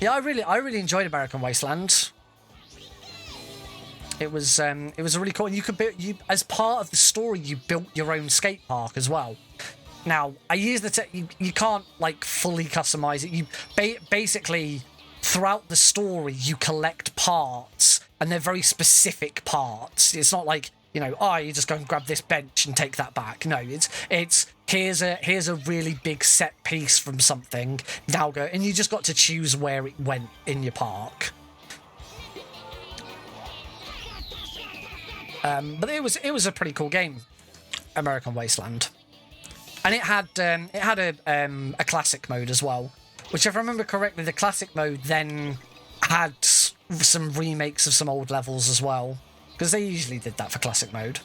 Yeah, I really enjoyed American Wasteland. It was a really cool, and you could build, as part of the story, you built your own skate park as well. Now, I use you can't like fully customize it. You basically throughout the story you collect parts, and they're very specific parts. It's not like, you know, you just go and grab this bench and take that back. No, it's here's a really big set piece from something. Now go, and you just got to choose where it went in your park. But it was a pretty cool game, American Wasteland, and it had a classic mode as well, which, if I remember correctly, the classic mode then had some remakes of some old levels as well, because they usually did that for classic mode.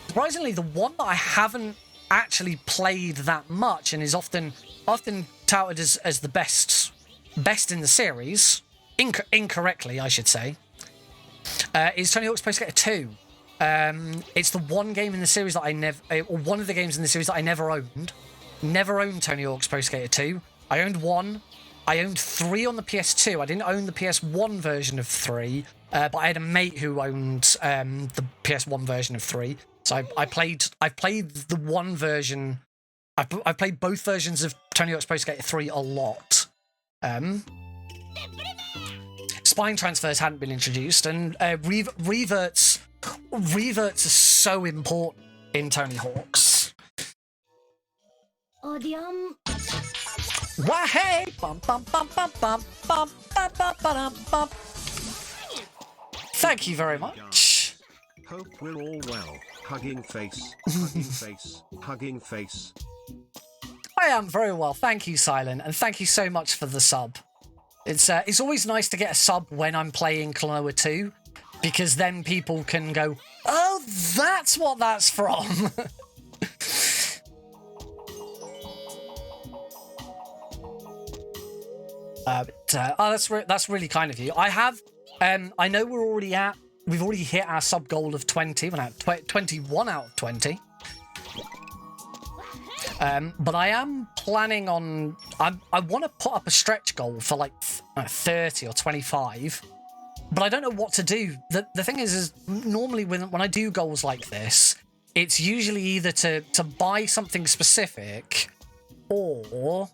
Surprisingly, the one that I haven't actually played that much and is often touted as the best in the series, incorrectly I should say, is Tony Hawk's Pro Skater 2. It's the one game in the series that one of the games in the series that I never owned. Never owned Tony Hawk's Pro Skater 2. I owned 1. I owned 3 on the PS2. I didn't own the PS1 version of 3, but I had a mate who owned the PS1 version of 3. So I played the one version. I played both versions of Tony Hawk's Pro Skater 3 a lot. Spine transfers hadn't been introduced, and reverts are so important in Tony Hawk's. Wah-hey! Bum, bum, bum, bum, bum, bum, bum, bum, bum, bum. Thank you very much. Hope we're all well. Hugging face, hugging face, hugging face. I am very well, thank you, Silent, and thank you so much for the sub. It's always nice to get a sub when I'm playing Klonoa 2, because then people can go, oh, that's what that's from. That's really kind of you. I know we've already hit our sub goal of 20. We're at 21 out of 20. But I am planning on, I want to put up a stretch goal for like 30 or 25, but I don't know what to do. The thing is normally when I do goals like this, it's usually either to buy something specific or,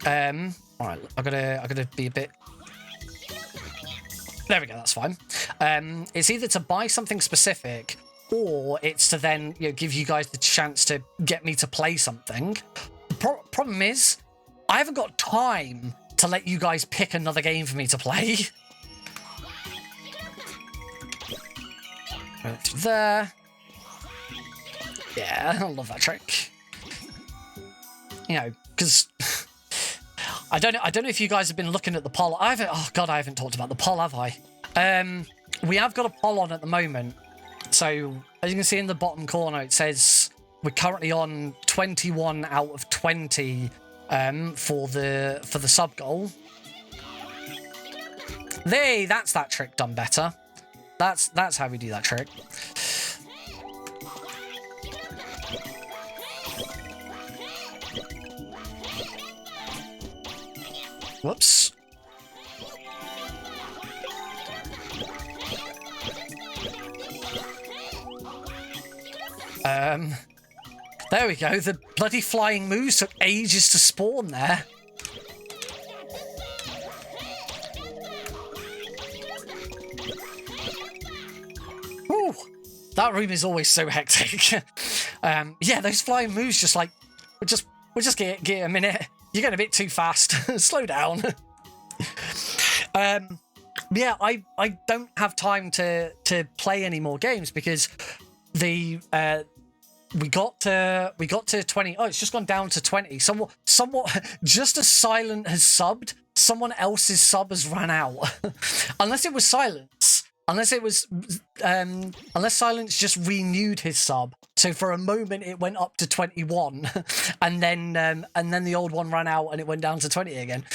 all right, I gotta be a bit. There we go, that's fine. It's either to buy something specific, or it's to then, you know, give you guys the chance to get me to play something. Problem is, I haven't got time to let you guys pick another game for me to play. Right there. Yeah, I love that trick. You know, because I don't know if you guys have been looking at the poll. I haven't talked about the poll, have I? We have got a poll on at the moment. So, as you can see in the bottom corner, it says we're currently on 21 out of 20 for the sub goal. That's that trick done better. That's how we do that trick. Whoops. There we go. The bloody flying moves took ages to spawn there. Whew. That room is always so hectic. Yeah, those flying moves just like, we'll just get a minute. You're going a bit too fast. Slow down. Yeah, I don't have time to play any more games because we got to 20. Oh, it's just gone down to 20. Somewhat just as Silent has subbed, someone else's sub has ran out. Unless it was Silence. Unless it was, unless Silence just renewed his sub. So for a moment it went up to 21, and then the old one ran out and it went down to 20 again.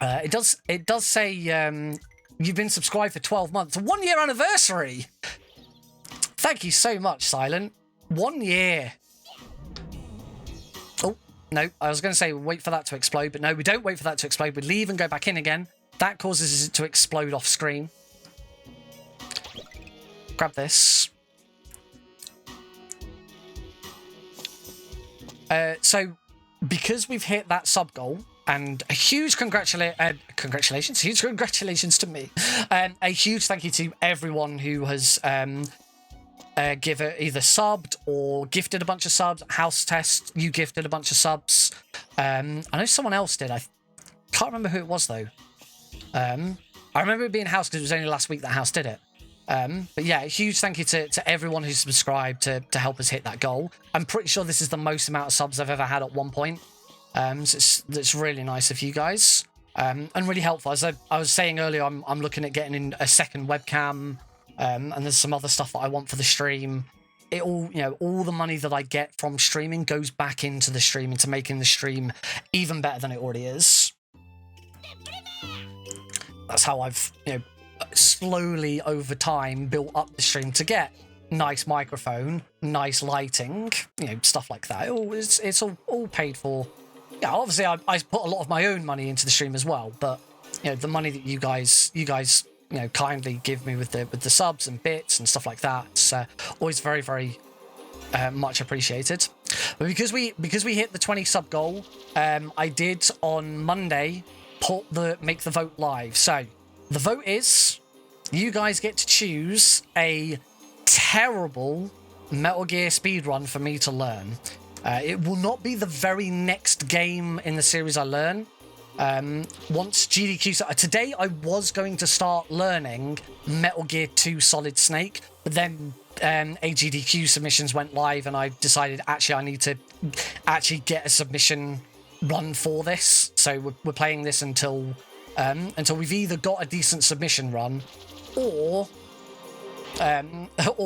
It does say you've been subscribed for 12 months, 1 year anniversary. Thank you so much, Silent. 1 year. Oh. No, I was going to say wait for that to explode, but no, we don't wait for that to explode. We leave and go back in again. That causes it to explode off screen. Grab this. So, because we've hit that sub goal, and a huge congratulations to me. A huge thank you to everyone who has either subbed or gifted a bunch of subs. House Test, you gifted a bunch of subs. I know someone else did. I can't remember who it was though. I remember it being House because it was only last week that House did it. But yeah, a huge thank you to everyone who subscribed to help us hit that goal. I'm pretty sure this is the most amount of subs I've ever had at one point. So it's really nice of you guys. And really helpful. As I was saying earlier, I'm looking at getting in a second webcam. And there's some other stuff that I want for the stream. It all, all the money that I get from streaming goes back into the stream, into making the stream even better than it already is. That's how I've, slowly over time built up the stream to get nice microphone, nice lighting, stuff like that. It's all paid for. Yeah, obviously I put a lot of my own money into the stream as well, but the money that you guys kindly give me with the subs and bits and stuff like that, it's always very, very much appreciated. But because we hit the 20 sub goal, I did on Monday make the vote live. So the vote is you guys get to choose a terrible Metal Gear speedrun for me to learn. It will not be the very next game in the series I learn. Once GDQ... Today I was going to start learning Metal Gear 2 Solid Snake, but then AGDQ submissions went live and I decided actually I need to actually get a submission run for this. So we're playing this until we've either got a decent submission run or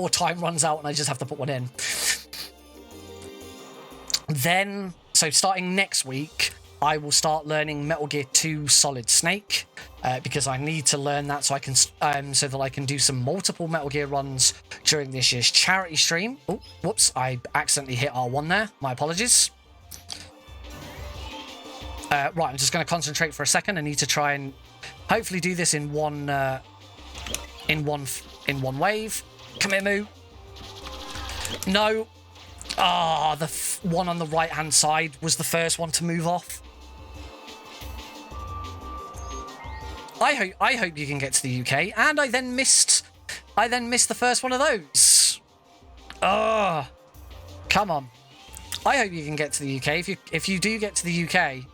time runs out and I just have to put one in. Then, so starting next week, I will start learning Metal Gear 2 Solid Snake because I need to learn that so I can so that I can do some multiple Metal Gear runs during this year's charity stream. Oh, whoops! I accidentally hit R1 there. My apologies. Right, I'm just going to concentrate for a second. I need to try and hopefully do this in one wave. Come here, Moo. No. Ah, the one on the right-hand side was the first one to move off. I hope you can get to the UK, and I then missed the first one of those. Oh, come on. I hope you can get to the UK. If you do get to the UK.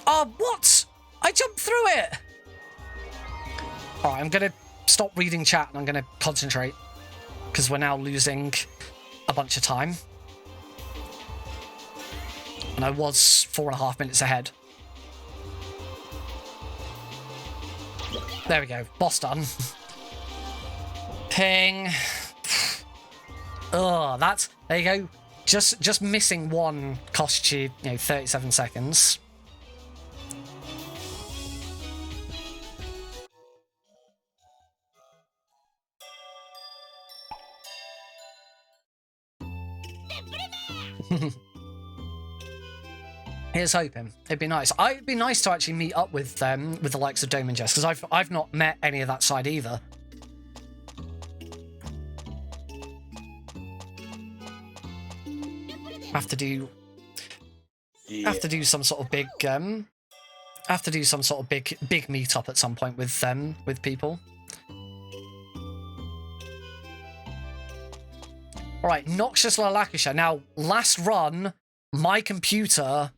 Oh, what? I jumped through it. All right, I'm gonna stop reading chat and I'm gonna concentrate because we're now losing a bunch of time. And I was 4.5 minutes ahead. There we go. Boss done. Ping. Oh, that's... There you go. Just missing one cost you, 37 seconds. Here's hoping. It'd be nice. It'd be nice to actually meet up with the likes of Dome and Jess, because I've not met any of that side either. Have to do some sort of big big meet up at some point with people. All right, Noxious Lalakusha. Now, last run, my computer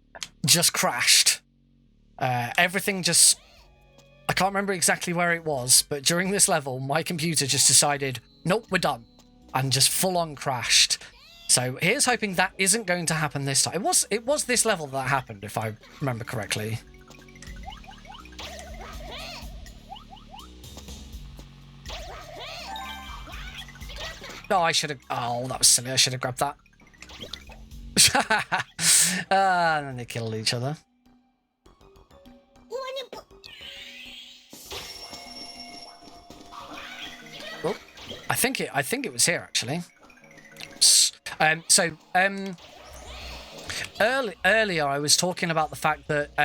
just crashed. Everything just... I can't remember exactly where it was, but during this level, my computer just decided, nope, we're done, and just full-on crashed. So here's hoping that isn't going to happen this time. It was this level that happened, if I remember correctly. Oh, I should have... Oh, that was silly. I should have grabbed that. And then they killed each other. Oh, I think it was here, actually. Earlier I was talking about the fact that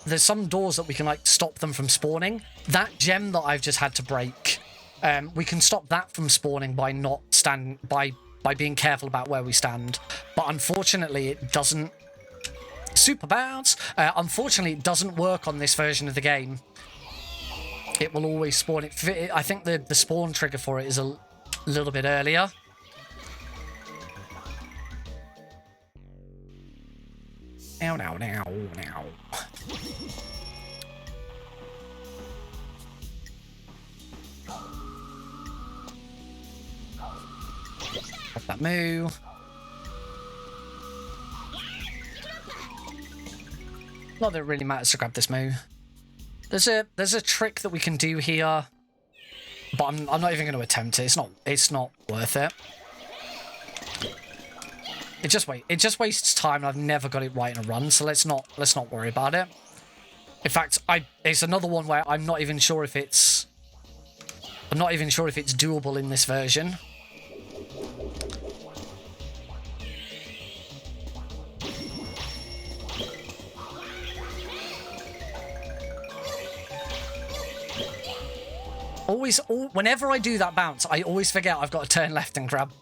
there's some doors that we can like stop them from spawning. That gem that I've just had to break, we can stop that from spawning by by being careful about where we stand. But unfortunately it doesn't super bounce. Unfortunately it doesn't work on this version of the game. It will always spawn it. I think the spawn trigger for it is a little bit earlier. Now. Got that moo. Not that it really matters to grab this moo. There's a trick that we can do here, but I'm not even going to attempt it. It's not worth it. It just wastes time, and I've never got it right in a run, so let's not worry about it. In fact, it's another one where I'm not even sure if it's doable in this version. Whenever I do that bounce, I always forget I've got to turn left and grab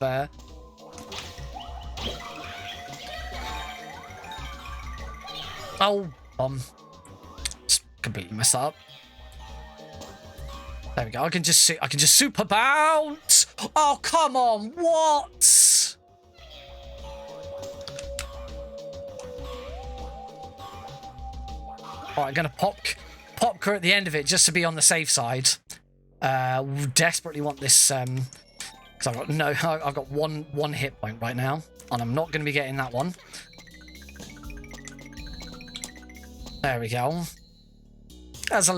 Oh, just completely messed that up. There we go. I can just super bounce. Oh, come on. What? All right, I'm gonna pop her at the end of it just to be on the safe side. Desperately want this because I've got one hit point right now, and I'm not going to be getting that one. There we go. That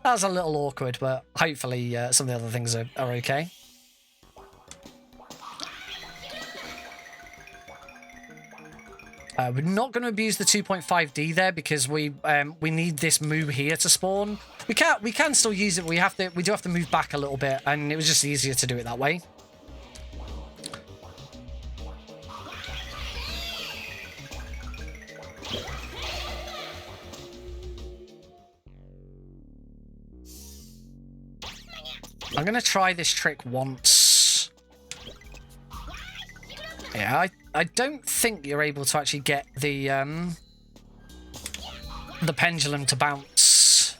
was a little awkward, but hopefully some of the other things are okay. We're not going to abuse the 2.5D there because we need this moo here to spawn. We can still use it. We do have to move back a little bit, and it was just easier to do it that way. I'm going to try this trick once. Yeah, I don't think you're able to actually get the pendulum to bounce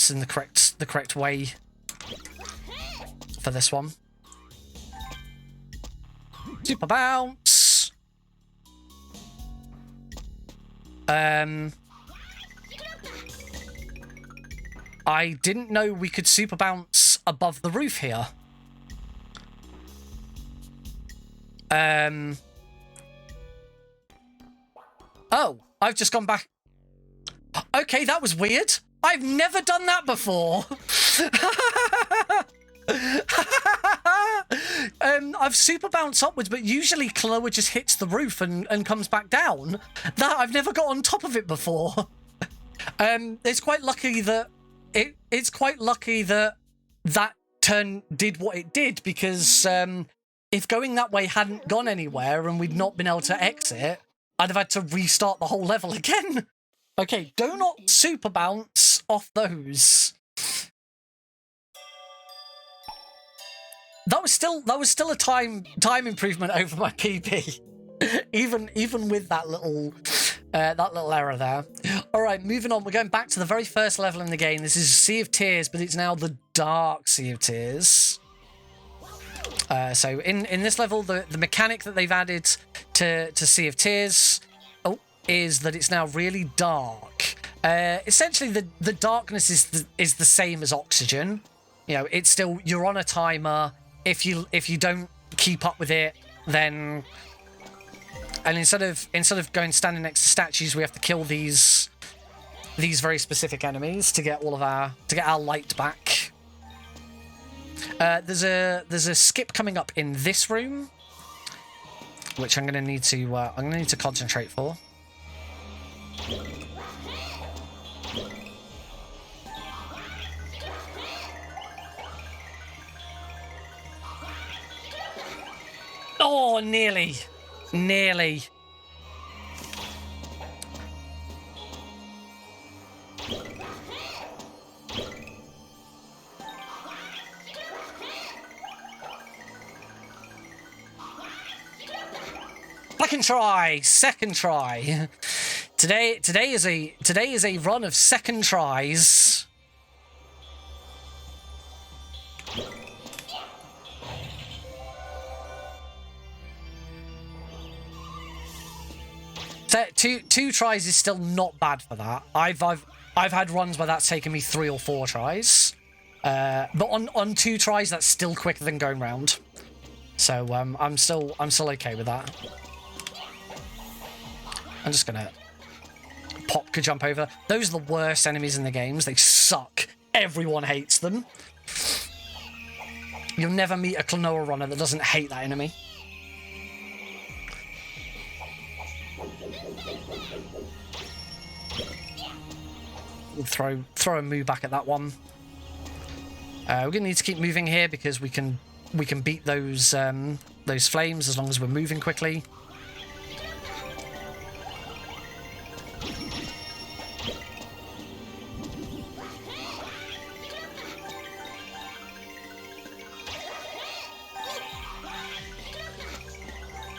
in the correct way for this one. Super bounce. I didn't know we could super bounce above the roof here. Oh, I've just gone back. Okay, that was weird. I've never done that before. I've super bounced upwards, but usually Klonoa just hits the roof and comes back down. That I've never got on top of it before. It's quite lucky that that turn did what it did, because if going that way hadn't gone anywhere and we'd not been able to exit, I'd have had to restart the whole level again. Okay, do not super bounce off those. That was still a time improvement over my PB, even with that little error there. All right, moving on. We're going back to the very first level in the game. This is Sea of Tears, but it's now the Dark Sea of Tears. So in this level, the mechanic that they've added to Sea of Tears is that it's now really dark. Essentially, the darkness is the same as oxygen. You know, it's still, you're on a timer. If you don't keep up with it, then, and instead of going standing next to statues, we have to kill these very specific enemies to get our light back. There's a skip coming up in this room, which I'm gonna need to concentrate for. Oh, nearly. Nearly. Second try. Second try. Today is a run of second tries. Two tries is still not bad for that. I've had runs where that's taken me 3 or 4 tries, but on 2 tries that's still quicker than going round. So I'm still okay with that. I'm just gonna pop could jump over. Those are the worst enemies in the games. They suck. Everyone hates them. You'll never meet a Klonoa runner that doesn't hate that enemy. We'll throw a move back at that one. We're gonna need to keep moving here because we can beat those flames as long as we're moving quickly.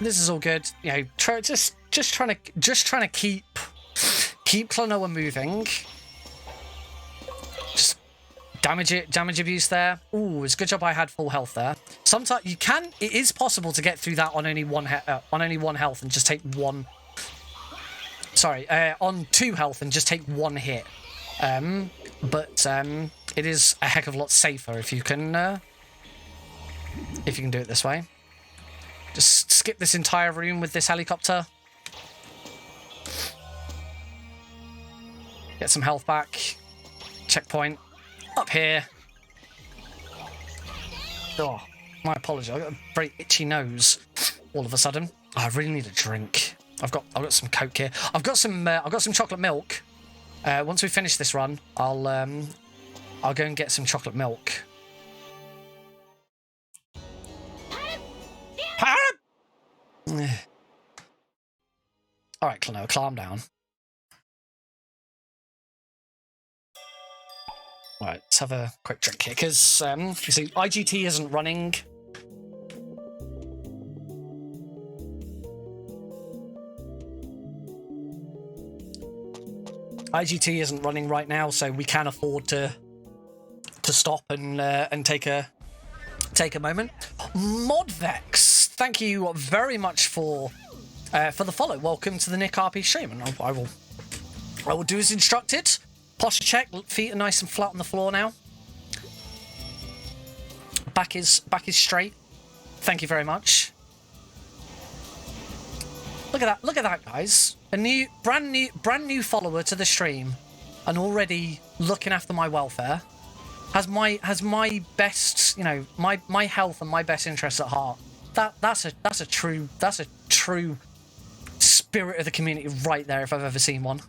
This is all good, you know. Just trying to keep Klonoa moving. Just damage abuse there. Ooh, it's a good job I had full health there. Sometimes it is possible to get through that on only one health and just take one. Sorry, on 2 health and just take 1 hit. But it is a heck of a lot safer if you can do it this way. Just skip this entire room with this helicopter. Get some health back. Checkpoint. Up here. Oh, my apologies. I've got a very itchy nose all of a sudden. Oh, I really need a drink. I've got some Coke here. I've got some chocolate milk. Once we finish this run, I'll go and get some chocolate milk. All right, Klonoa, calm down. All right, let's have a quick drink here, because you see, IGT isn't running. IGT isn't running right now, so we can afford to stop and take a moment. Modvex, thank you very much for the follow. Welcome to the Nick RP stream, and I will do as instructed. Posture check. Feet are nice and flat on the floor now. Back is straight. Thank you very much. Look at that! Look at that, guys! A brand new follower to the stream, and already looking after my welfare. Has my best, you know, my health and my best interests at heart. That's a true spirit of the community right there, if I've ever seen one.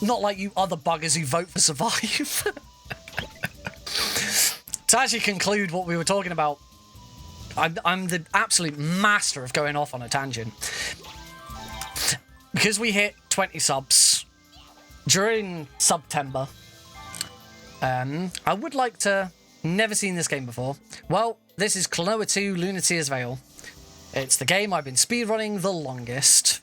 Not like you other buggers who vote for Survive. To actually conclude what we were talking about, I'm the absolute master of going off on a tangent. Because we hit 20 subs during September, I would like to... Never seen this game before. Well, this is Klonoa 2 Lunateer's Veil. It's the game I've been speedrunning the longest.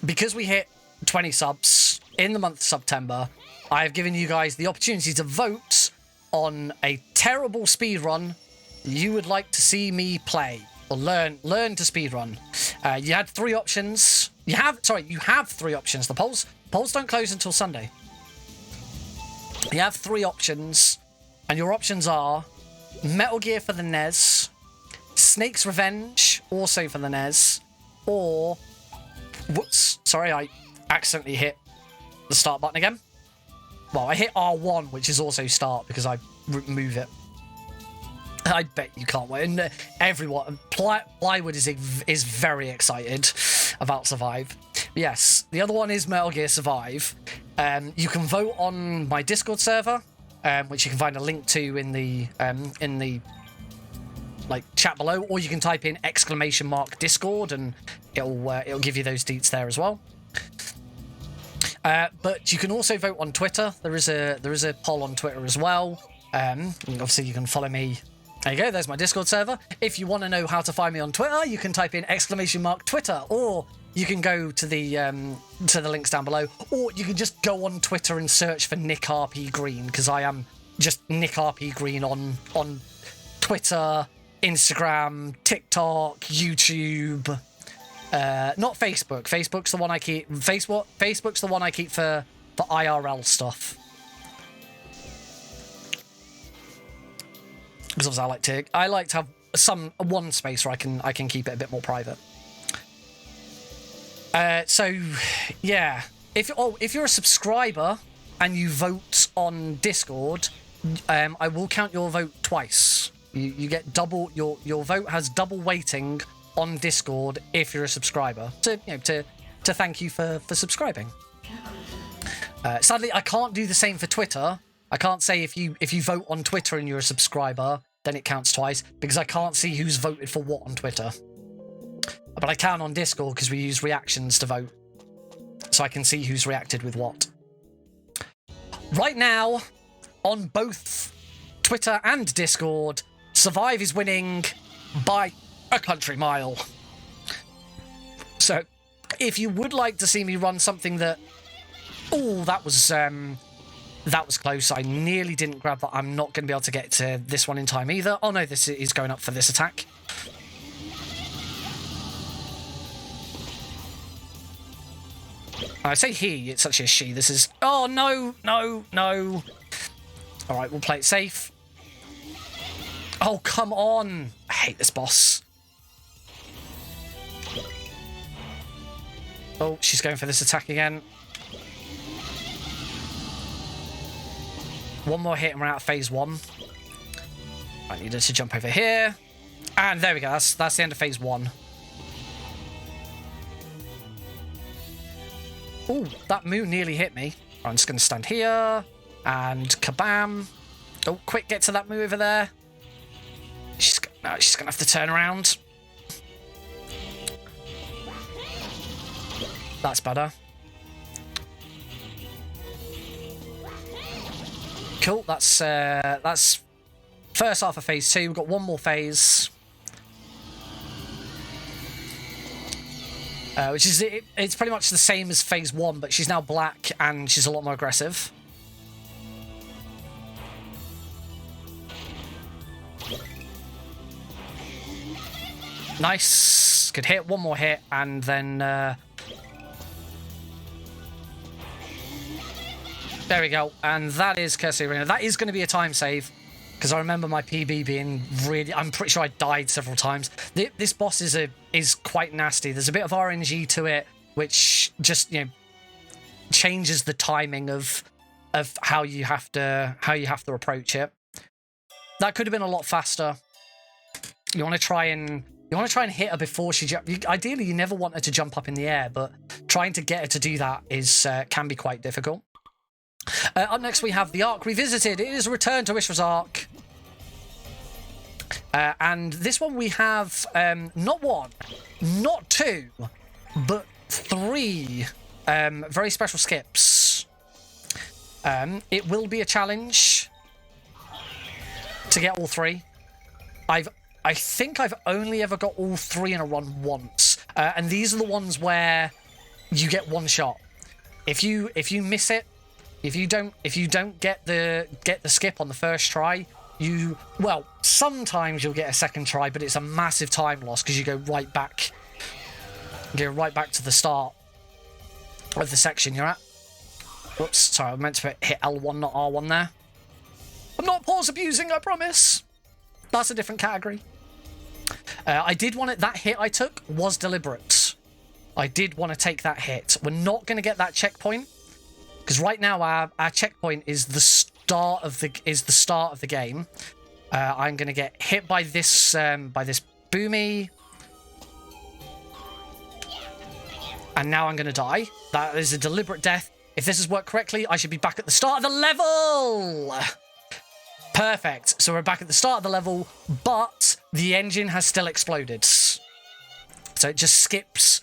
Because we hit 20 subs in the month of September, I have given you guys the opportunity to vote on a terrible speedrun you would like to see me play or learn to speedrun. You had 3 options. You have 3 options. The polls don't close until Sunday. You have 3 options, and your options are Metal Gear for the NES, Snake's Revenge, also for the NES, or... Whoops, sorry, I accidentally hit the start button again. Well, I hit R1, which is also start because I move it. I bet you can't wait. And everyone, Plywood is very excited about Survive. Yes, the other one is Metal Gear Survive. You can vote on my Discord server, which you can find a link to in the like chat below, or you can type in !Discord and it'll give you those deets there as well. But you can also vote on Twitter. There is a poll on Twitter as well. Obviously you can follow me. There you go, there's my Discord server. If you want to know how to find me on Twitter, you can type in !Twitter, or you can go to the links down below, or you can just go on Twitter and search for Nick RP Green, because I am just Nick RP Green on Twitter, Instagram, TikTok, YouTube. Not Facebook. Facebook's the one I keep. Facebook's the one I keep for IRL stuff. Because obviously I like to have one space where I can keep it a bit more private. So yeah, if you're a subscriber and you vote on Discord, I will count your vote twice. You get double. Your vote has double weighting on Discord if you're a subscriber. So to thank you for subscribing. Sadly, I can't do the same for Twitter. I can't say if you vote on Twitter and you're a subscriber, then it counts twice, because I can't see who's voted for what on Twitter. But I can on Discord because we use reactions to vote, so I can see who's reacted with what. Right now, on both Twitter and Discord, Survive is winning by a country mile. So, if you would like to see me run something that... Oh, that was close. I nearly didn't grab that. I'm not going to be able to get to this one in time either. Oh no, this is going up for this attack. I say he, it's actually a she. This is... Oh, no, no, no. All right, we'll play it safe. Oh, come on. I hate this boss. Oh, she's going for this attack again. One more hit and we're out of phase 1. I needed to jump over here. And there we go. That's the end of phase 1. Ooh, that moon nearly hit me. I'm just going to stand here. And kabam. Oh, quick, get to that moo over there. She's going to have to turn around. That's better. Cool, that's first half of phase 2. We've got one more phase. Which is, it's pretty much the same as phase 1, but she's now black and she's a lot more aggressive. Nice. Good hit. One more hit, and then... there we go. And that is Curse Arena. That is going to be a time save, because I remember my PB being really... I'm pretty sure I died several times. This boss is quite nasty. There's a bit of RNG to it, which just, changes the timing of how you have to approach it. That could have been a lot faster. You want to try and hit her before she jumps. Ideally, you never want her to jump up in the air, but trying to get her to do that can be quite difficult. Up next, we have the Ark Revisited. It is a return to Ishra's Ark. And this one we have not 1, not 2, but 3 very special skips. It will be a challenge to get all 3. I think I've only ever got all 3 in a run once, and these are the ones where you get one shot. If you miss it, if you don't get the skip on the first try, sometimes you'll get a second try, but it's a massive time loss because you go right back to the start of the section you're at. Whoops, sorry, I meant to hit L1, not R1 there. I'm not pause abusing, I promise. That's a different category. I did want it. That hit I took was deliberate. I did want to take that hit. We're not going to get that checkpoint. Because right now our checkpoint is the start of the game. I'm gonna get hit by this boomy, and now I'm gonna die. That is a deliberate death. If this has worked correctly, I should be back at the start of the level. Perfect. So we're back at the start of the level, but the engine has still exploded. So it just skipped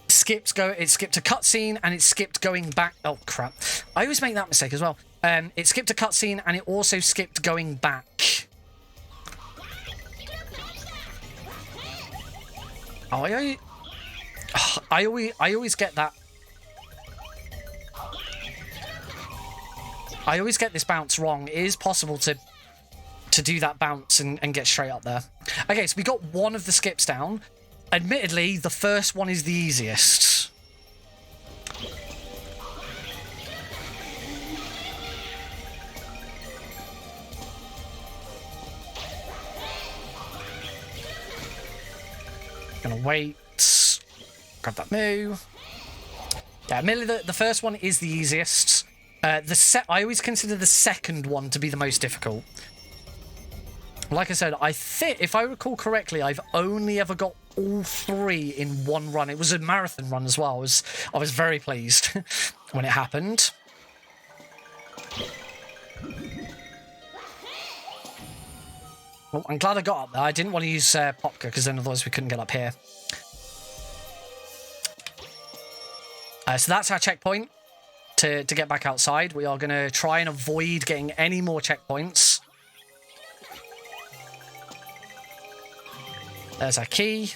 a cutscene and it skipped going back. Oh crap! I always make that mistake as well. It skipped a cutscene and it also skipped going back. Oh, I always get that. I always get this bounce wrong. It is possible to do that bounce and get straight up there. Okay, so we got one of the skips down. Admittedly, the first one is the easiest. Gonna wait. Grab that moo. Yeah, admittedly, the first one is the easiest. I always consider the second one to be the most difficult. Like I said, if I recall correctly, I've only ever got all three in one run. It was a marathon run as well. I was very pleased when it happened. Well, I'm glad I got up there. I didn't want to use Popka because then otherwise we couldn't get up here. So that's our checkpoint to get back outside. We are going to try and avoid getting any more checkpoints. There's our key.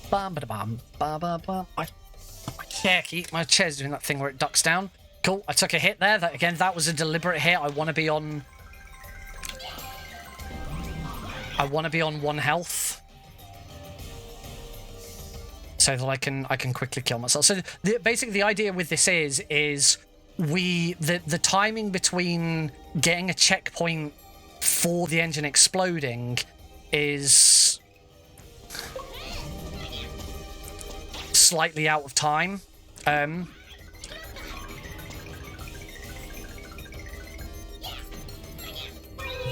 Bam, ba, bam, ba, ba, ba. My chair key. My chair's doing that thing where it ducks down. Cool. I took a hit there. That was a deliberate hit. I want to be on 1 health, so that I can quickly kill myself. So basically the idea with this is the timing between getting a checkpoint for the engine exploding is slightly out of time.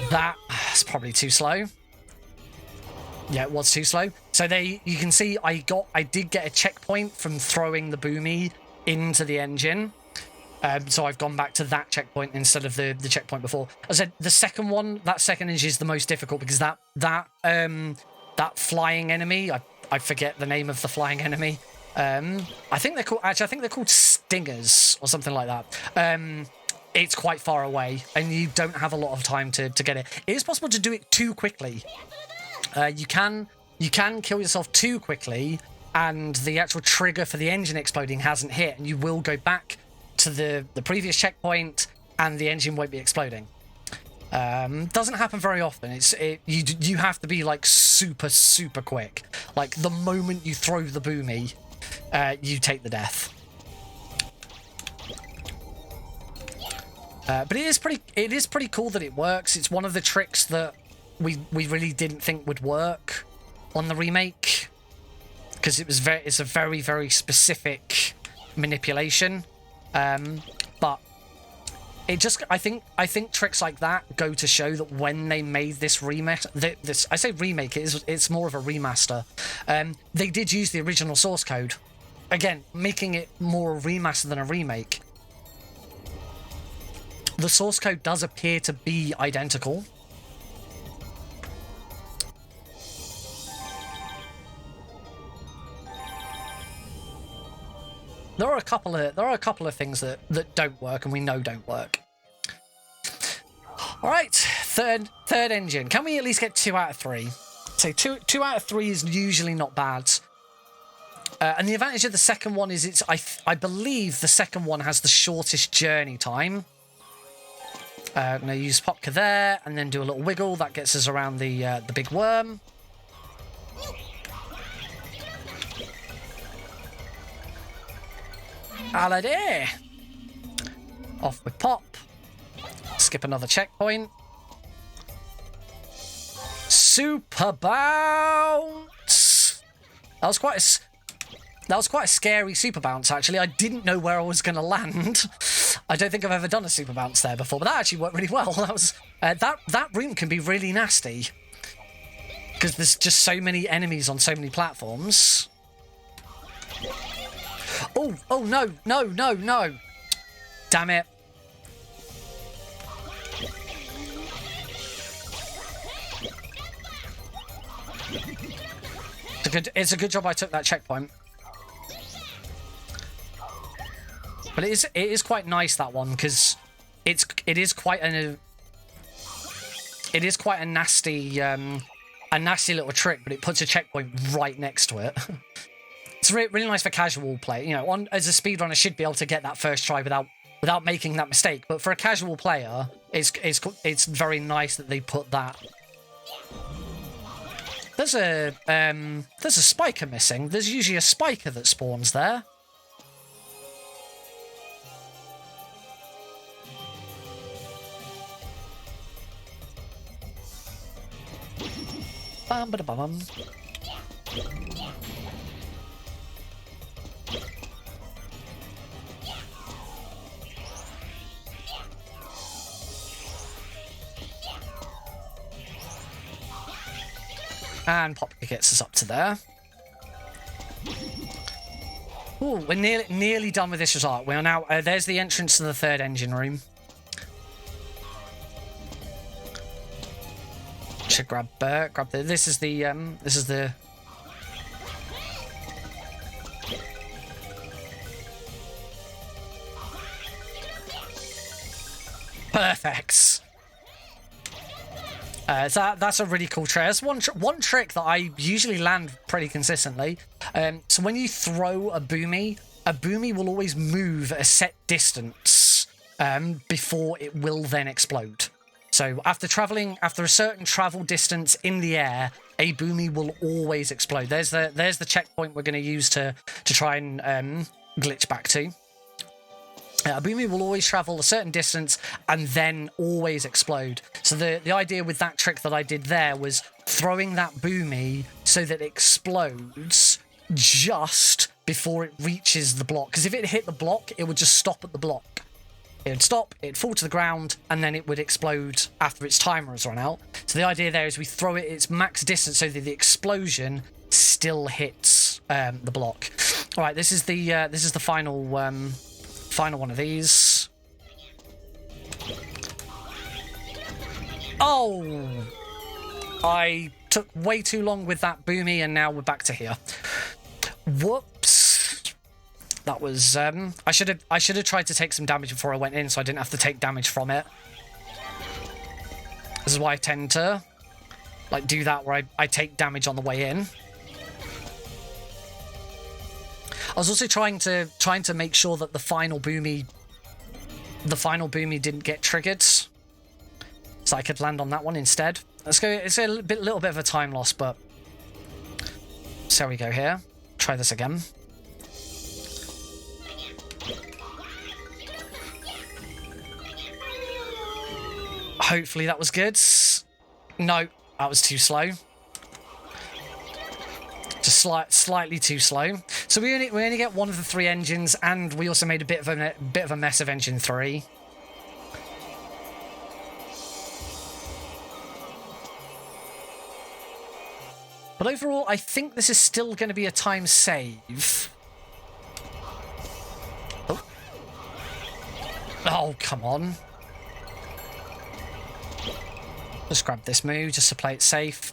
That's probably too slow. Yeah, it was too slow. So you can see I did get a checkpoint from throwing the boomy into the engine. So I've gone back to that checkpoint instead of the checkpoint before. As I said, the second one, that second engine is the most difficult because that flying enemy, I forget the name of the flying enemy. I think they're called stingers or something like that. It's quite far away and you don't have a lot of time to get it. It is possible to do it too quickly. You can kill yourself too quickly and the actual trigger for the engine exploding hasn't hit and you will go back to the previous checkpoint and the engine won't be exploding. Doesn't happen very often. You have to be like super quick. Like the moment you throw the boomy, you take the death. But it is pretty cool that it works. It's one of the tricks that we really didn't think would work on the remake because it's a very specific manipulation. But it just I think tricks like that go to show that when they made this remake, I say remake, it's more of a remaster. They did use the original source code, again making it more a remaster than a remake. The source code does appear to be identical. There are a couple of things that don't work and we know don't work. All right, third engine. Can we at least get 2 out of 3? So two out of 3 is usually not bad. And the advantage of the second one is I believe the second one has the shortest journey time. I'm going to use Popka there and then do a little wiggle. That gets us around the big worm. Holiday! Off with Pop. Skip another checkpoint. Super bounce. That was quite a scary super bounce, actually. I didn't know where I was going to land. I don't think I've ever done a super bounce there before, but that actually worked really well. That was that room can be really nasty because there's just so many enemies on so many platforms. Oh no, no, no, no. Damn it. It's a good job I took that checkpoint. But it is quite nice, that one, because it is quite a nasty little trick, but it puts a checkpoint right next to it. It's really nice for casual play. You know, as a speedrunner should be able to get that first try without making that mistake. But for a casual player, it's very nice that they put that. There's a spiker missing. There's usually a spiker that spawns there. Bum ba da bum. And Pop gets us up to there. Ooh, we're nearly done with this result. We are now. There's the entrance to the third engine room. Should grab the. This is the. Perfect. So that's a really cool trick. That's one trick that I usually land pretty consistently. So when you throw a boomy will always move a set distance before it will then explode. So after a certain travel distance in the air, a boomy will always explode. There's the checkpoint we're going to use to try and glitch back to. A boomy will always travel a certain distance and then always explode. So the idea with that trick that I did there was throwing that boomy so that it explodes just before it reaches the block. Because if it hit the block, it would just stop at the block. It would stop, it'd fall to the ground, and then it would explode after its timer has run out. So the idea there is we throw it its max distance so that the explosion still hits the block. All right, this is the final one of these. Oh! I took way too long with that boomy, and now we're back to here. Whoops. That was I should have tried to take some damage before I went in, so I didn't have to take damage from it. This is why I tend to do that, where I take damage on the way in. I was also trying to make sure that the final boomy didn't get triggered, so I could land on that one instead. Let's go. It's a little bit of a time loss, but so we go here. Try this again. Hopefully that was good. No, that was too slow. Just slightly too slow. So we only get one of the 3 engines, and we also made a bit of a mess of engine 3. But overall, I think this is still going to be a time save. Oh, come on. Just grab this move just to play it safe.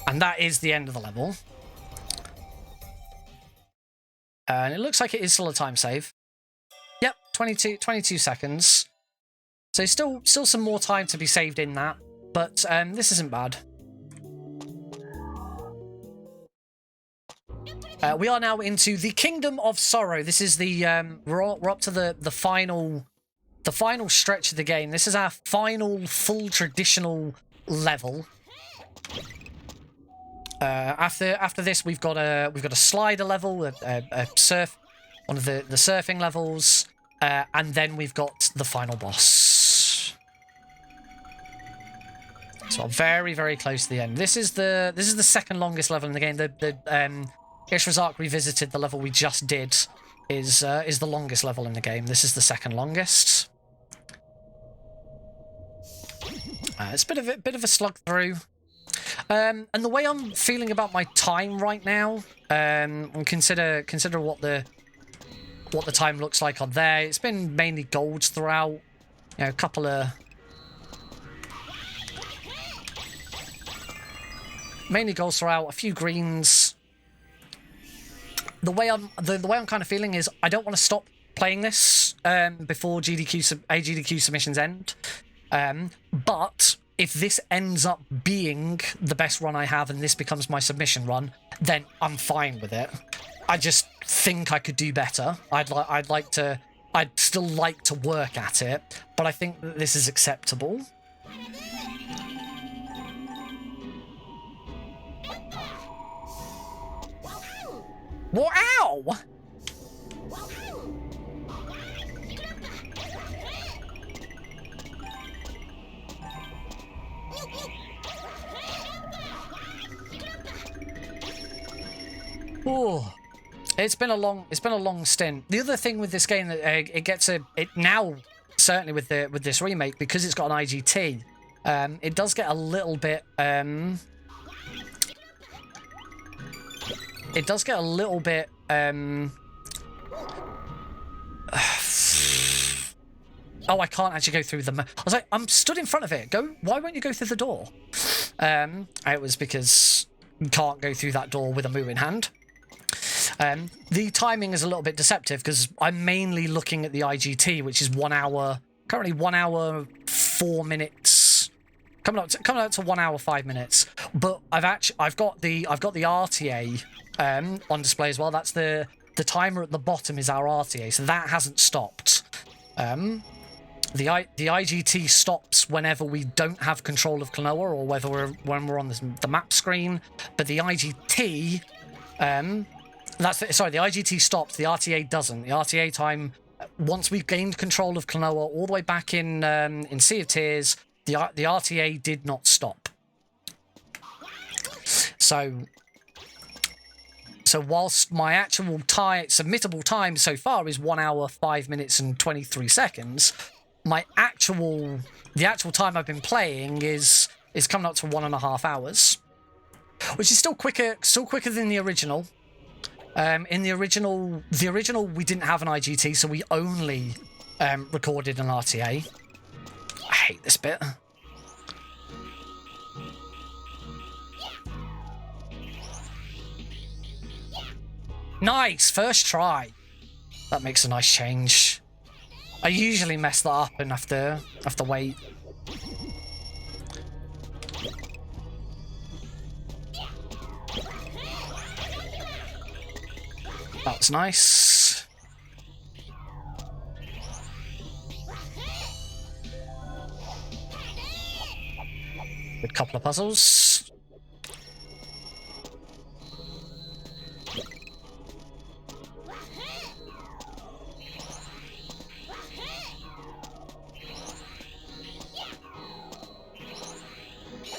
And that is the end of the level. And it looks like it is still a time save. Yep, 22 seconds. So still some more time to be saved in that, but this isn't bad. We are now into the Kingdom of Sorrow. This is the we're up to the final stretch of the game. This is our final full traditional level. After this, we've got a slider level, a surf, one of the surfing levels, and then we've got the final boss. So very, very close to the end. This is the second longest level in the game. The Ishra's Arc Revisited, the level we just did, is the longest level in the game. This is the second longest. It's a bit of a slug through. And the way I'm feeling about my time right now, and consider what the time looks like on there. It's been mainly golds throughout. You know, a couple of mainly golds throughout, a few greens. The way I'm kind of feeling is I don't want to stop playing this before AGDQ submissions end. But if this ends up being the best run I have and this becomes my submission run, then I'm fine with it. I just think I could do better. I'd still like to work at it, but I think that this is acceptable. Wow! Oh, it's been a long stint. The other thing with this game that it now, certainly with this remake, because it's got an IGT, it does get a little bit oh, I can't actually go through them. I was like, I'm stood in front of it. Why won't you go through the door? It was because you can't go through that door with a moving hand. The timing is a little bit deceptive because I'm mainly looking at the IGT, which is 1 hour, currently 1 hour 4 minutes, coming up to 1 hour 5 minutes. But I've got the RTA on display as well. That's the timer at the bottom is our RTA, so that hasn't stopped. The IGT stops whenever we don't have control of Klonoa or when we're on the map screen. But the IGT, the IGT stops. The RTA doesn't. The RTA time, once we've gained control of Klonoa all the way back in Sea of Tears, the RTA did not stop. So whilst my actual submittable time so far is 1 hour 5 minutes and 23 seconds, the actual time I've been playing is coming up to 1.5 hours, which is still quicker than the original. In the original we didn't have an IGT, so we only recorded an RTA. I hate this bit. Nice, first try. That makes a nice change. I usually mess that up and have to wait. That was nice. Good couple of puzzles.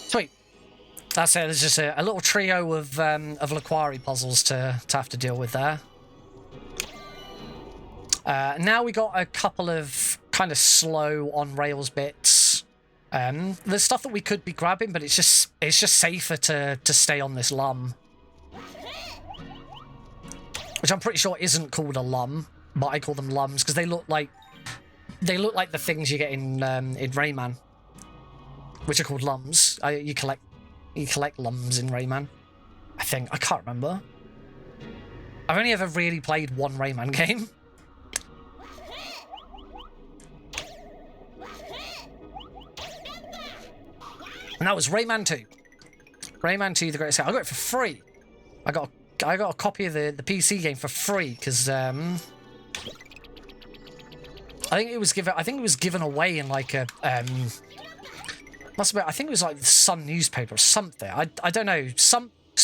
Sweet. That's it. There's just a little trio of Laquari puzzles to have to deal with there. Now we got a couple of kind of slow on rails bits. There's stuff that we could be grabbing, but it's just safer to stay on this lum, which I'm pretty sure isn't called a lum, but I call them lums because they look like the things you get in Rayman, which are called lums. You collect lums in Rayman. I think, I can't remember. I've only ever really played one Rayman game. And that was Rayman 2. Rayman 2, The Greatest Hit. I got it for free. I got a copy of the PC game for free because I think it was given away in like a must have been, I think it was like the Sun newspaper or something. I don't know,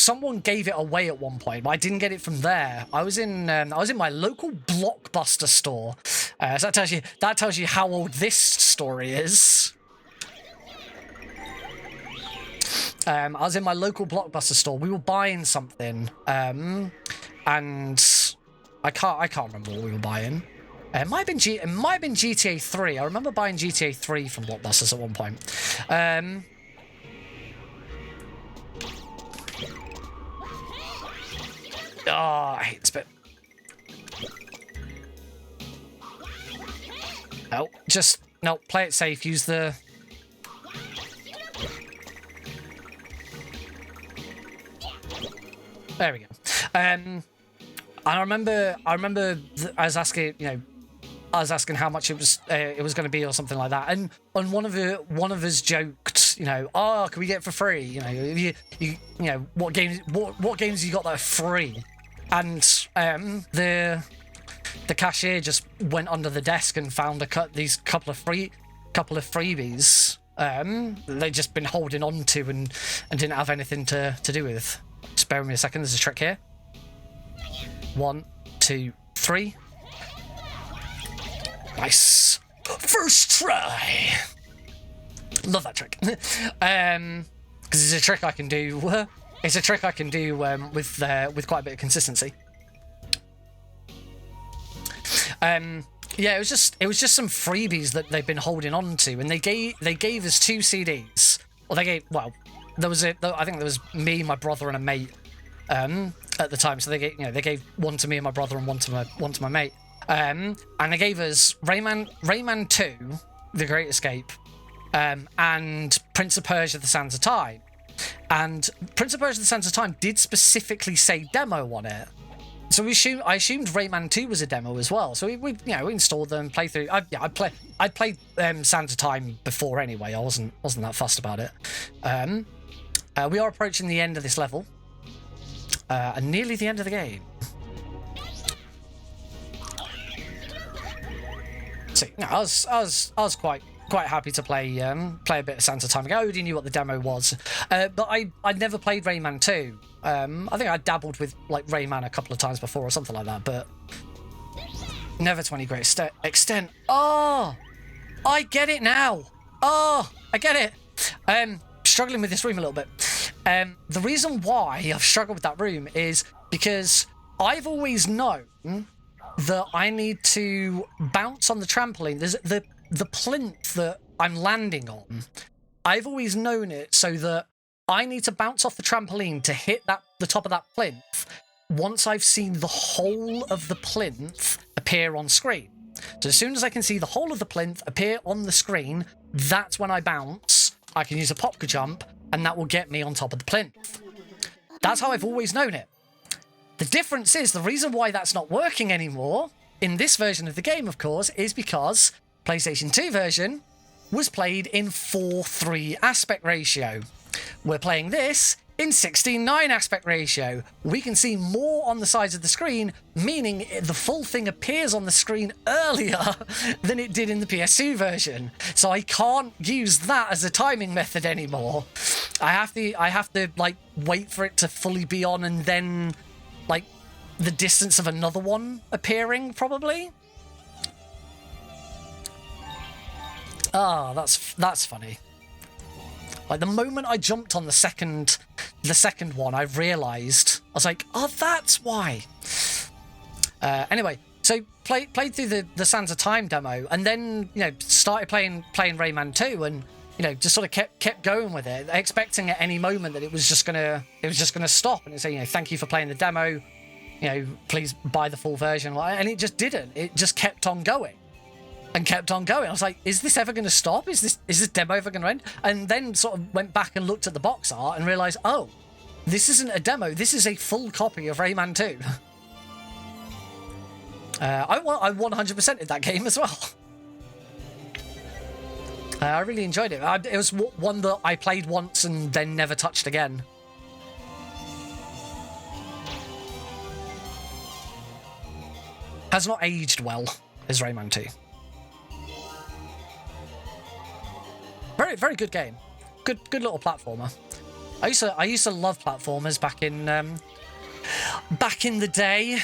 someone gave it away at one point, but I didn't get it from there. I was in my local Blockbuster store. So that tells you how old this story is. I was in my local Blockbuster store. We were buying something, and I can't remember what we were buying. It might have been GTA 3. I remember buying GTA 3 from Blockbusters at one point. Oh, I hate this bit. No, play it safe. Use the... There we go. And I remember I was asking, how much it was going to be or something like that. And one of us joked, oh, can we get it for free? What games you got that are free? And the cashier just went under the desk and found these couple of freebies they'd just been holding on to and didn't have anything to do with. Just bear with me a second. There's a trick here. 1, 2, 3. Nice. First try. Love that trick. Because it's a trick I can do. It's a trick I can do with quite a bit of consistency. Yeah, it was just some freebies that they've been holding on to, and they gave us 2 CDs. Or I think there was me, my brother, and a mate at the time. So they gave one to me and my brother and one to my mate. And they gave us Rayman 2, The Great Escape, and Prince of Persia: The Sands of Time. And Prince of Persia: The Sands of Time did specifically say demo on it. So I assumed Rayman 2 was a demo as well. So we installed them, played through. I'd played Sands of Time before anyway. I wasn't that fussed about it. We are approaching the end of this level, and nearly the end of the game. So I was quite happy to play a bit of Sands of Time. I already knew what the demo was, but I'd never played Rayman 2. I think I dabbled with like Rayman a couple of times before or something like that, but never to any great extent. Oh, I get it now. Oh, I get it. Struggling with this room a little bit. The reason why I've struggled with that room is because I've always known that I need to bounce on the trampoline. There's the plinth that I'm landing on. I've always known it so that I need to bounce off the trampoline to hit the top of that plinth once I've seen the whole of the plinth appear on screen. So as soon as I can see the whole of the plinth appear on the screen, that's when I bounce. I can use a popka jump, and that will get me on top of the plinth. That's how I've always known it. The difference is, the reason why that's not working anymore in this version of the game, of course, is because PlayStation 2 version was played in 4:3 aspect ratio. We're playing this in 16:9 aspect ratio. We can see more on the sides of the screen, meaning the full thing appears on the screen earlier than it did in the PS2 version. So I can't use that as a timing method anymore. I have to like wait for it to fully be on, and then like the distance of another one appearing, probably. Ah, that's funny. Like the moment I jumped on the second one, I realised, I was like, oh, that's why. Anyway, so played through the Sands of Time demo, and then started playing Rayman 2, and just sort of kept going with it, expecting at any moment that it was just gonna stop and say, thank you for playing the demo, please buy the full version, and it just didn't. It just kept on going. And kept on going. I was like, is this ever going to stop? Is this demo ever going to end? And then sort of went back and looked at the box art and realised, oh, this isn't a demo. This is a full copy of Rayman 2. I 100%ed that game as well. I really enjoyed it. It was one that I played once and then never touched again. Has not aged well as Rayman 2. Very, very good game. Good little platformer. I used to love platformers back in the day.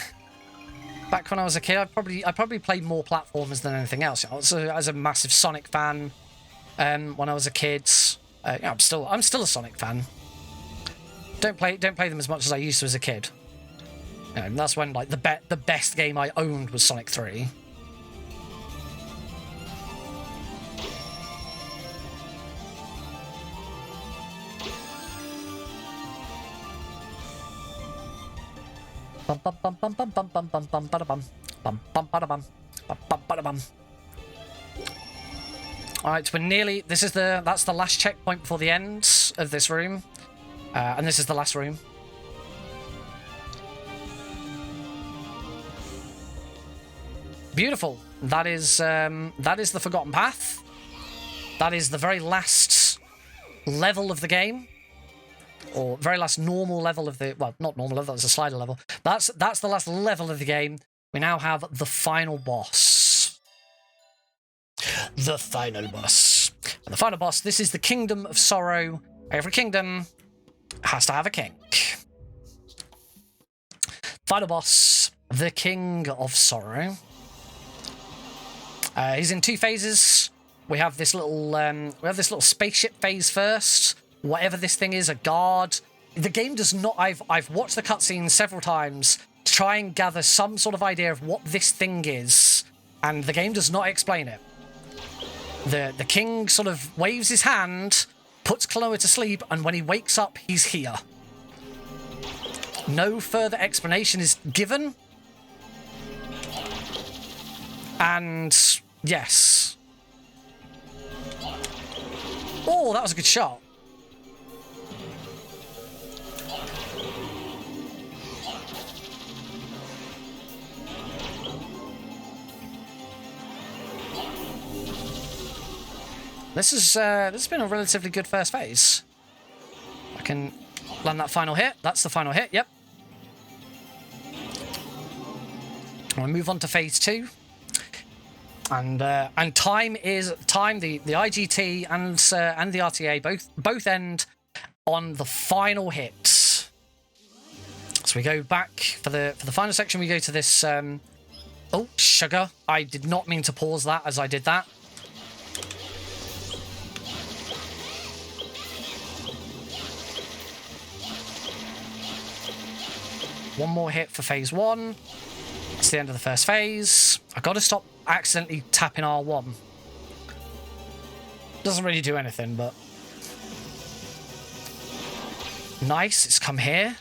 Back when I was a kid, I probably played more platformers than anything else. I was a massive Sonic fan when I was a kid. Yeah, I'm still a Sonic fan. Don't play them as much as I used to as a kid. You know, that's when like the best game I owned was Sonic 3. Alright, we're nearly... that's the last checkpoint before the end of this room. And this is the last room. Beautiful. That is the Forgotten Path. That is the very last level of the game. Or very last normal level of the... well, not normal level, that's a slider level. That's the last level of the game. We now have the final boss. The final boss. And the final boss, this is the Kingdom of Sorrow. Every kingdom has to have a king. Final boss, the King of Sorrow. He's in 2 phases. We have this little spaceship phase first. Whatever this thing is, a guard. The game does not... I've watched the cutscenes several times to try and gather some sort of idea of what this thing is, and the game does not explain it. The king sort of waves his hand, puts Klonoa to sleep, and when he wakes up, he's here. No further explanation is given. And yes. Oh, that was a good shot. This has been a relatively good first phase. I can land that final hit. That's the final hit. Yep. I'll move on to phase 2. And time. The IGT and the RTA both end on the final hit. So we go back for the final section. We go to this. Oh, sugar! I did not mean to pause that as I did that. One more hit for phase 1. It's the end of the first phase. I've got to stop accidentally tapping R1. Doesn't really do anything, but... nice, it's come here.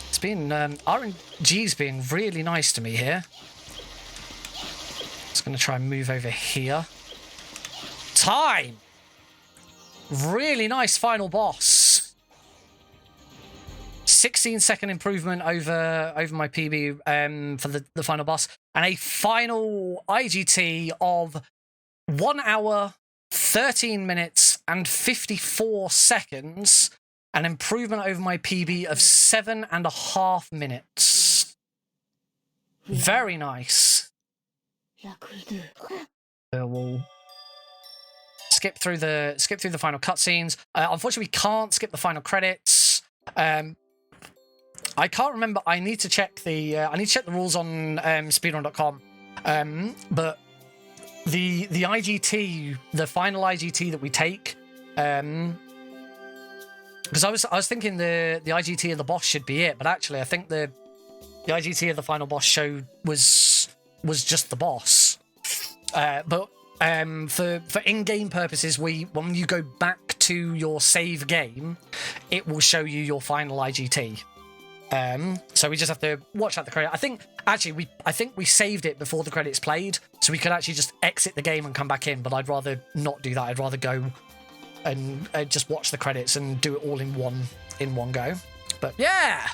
It's been... RNG's been really nice to me here. Just going to try and move over here. Time! Really nice final boss. 16-second improvement over my PB for the final boss, and a final IGT of 1 hour, 13 minutes, and 54 seconds, an improvement over my PB of 7.5 minutes. Very nice. We'll skip through the final cutscenes. Unfortunately, we can't skip the final credits. I can't remember. I need to check the rules on speedrun.com. But the IGT, the final IGT that we take, because I was thinking the IGT of the boss should be it, but actually I think the IGT of the final boss show was just the boss. But for in-game purposes, when you go back to your save game, it will show you your final IGT. So we just have to watch out the credit. I think we saved it before the credits played, so we could actually just exit the game and come back in, but I'd rather not do that. I'd rather go and just watch the credits and do it all in one go. But yeah,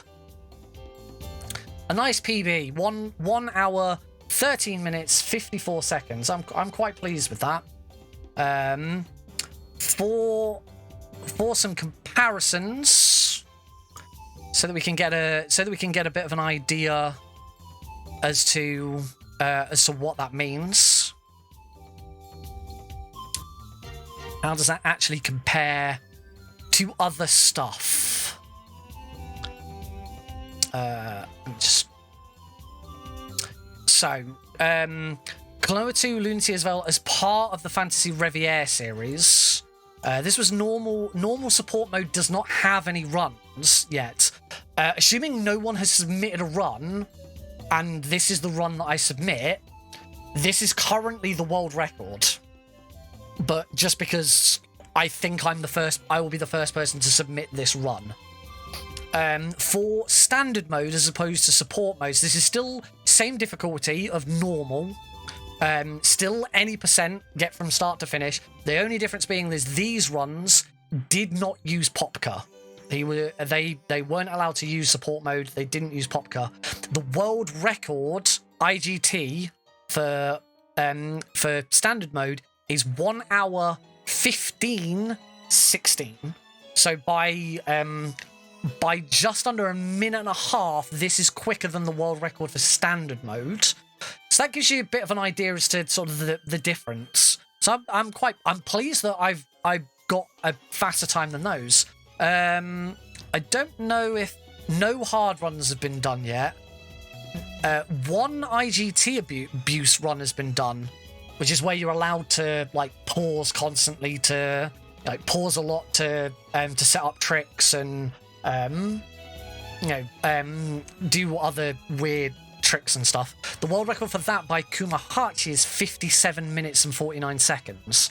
a nice PB. 1 hour, 13 minutes, 54 seconds. I'm quite pleased with that. For some comparisons, so that we can get a bit of an idea as to what that means. How does that actually compare to other stuff. Klonoa 2 Lunacy as well as part of the Fantasy Reviere series. This was normal. Normal support mode does not have any runs yet. Assuming no one has submitted a run, and this is the run that I submit, this is currently the world record. But just because I think I will be the first person to submit this run. For standard mode as opposed to support modes, this is still same difficulty of normal. Still any percent get from start to finish. The only difference being is these runs did not use Popka. They weren't allowed to use support mode. They didn't use Popka. The world record IGT for standard mode is 1 hour 15:16. So by just under a minute and a half, this is quicker than the world record for standard mode. So that gives you a bit of an idea as to sort of the difference. So I'm pleased that I've got a faster time than those. I don't know if no hard runs have been done yet. One IGT abuse run has been done, which is where you're allowed to like pause constantly, to like pause a lot to set up tricks and do other weird tricks and stuff. The world record for that by Kumahachi is 57 minutes and 49 seconds.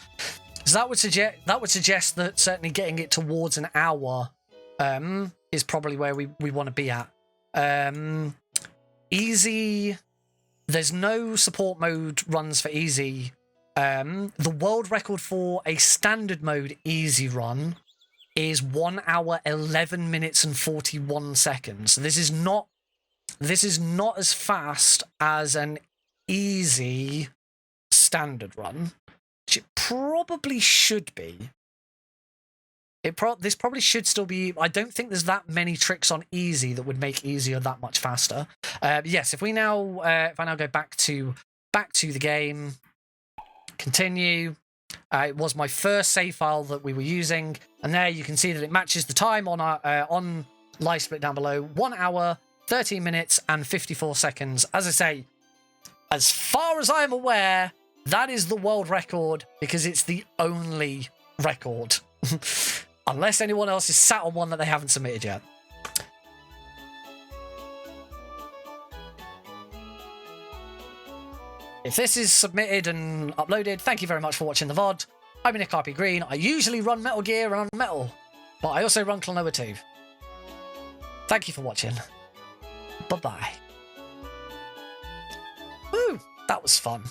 So that would suggest that certainly getting it towards an hour is probably where we want to be at. Easy, there's no support mode runs for easy. The world record for a standard mode easy run is 1 hour 11 minutes and 41 seconds. So this is not as fast as an easy standard run, which it probably should be. This probably should still be. I don't think there's that many tricks on easy that would make easier that much faster. Yes, if I now go back to the game, continue. It was my first save file that we were using, and there you can see that it matches the time on our on LiveSplit down below. 1 hour 13 minutes and 54 seconds. As I say, as far as I'm aware, that is the world record because it's the only record. Unless anyone else is sat on one that they haven't submitted yet. If this is submitted and uploaded, thank you very much for watching the VOD. I'm Nick RP Green. I usually run Metal Gear and Metal, but I also run Klonoa 2. Thank you for watching. Bye-bye. Woo! That was fun.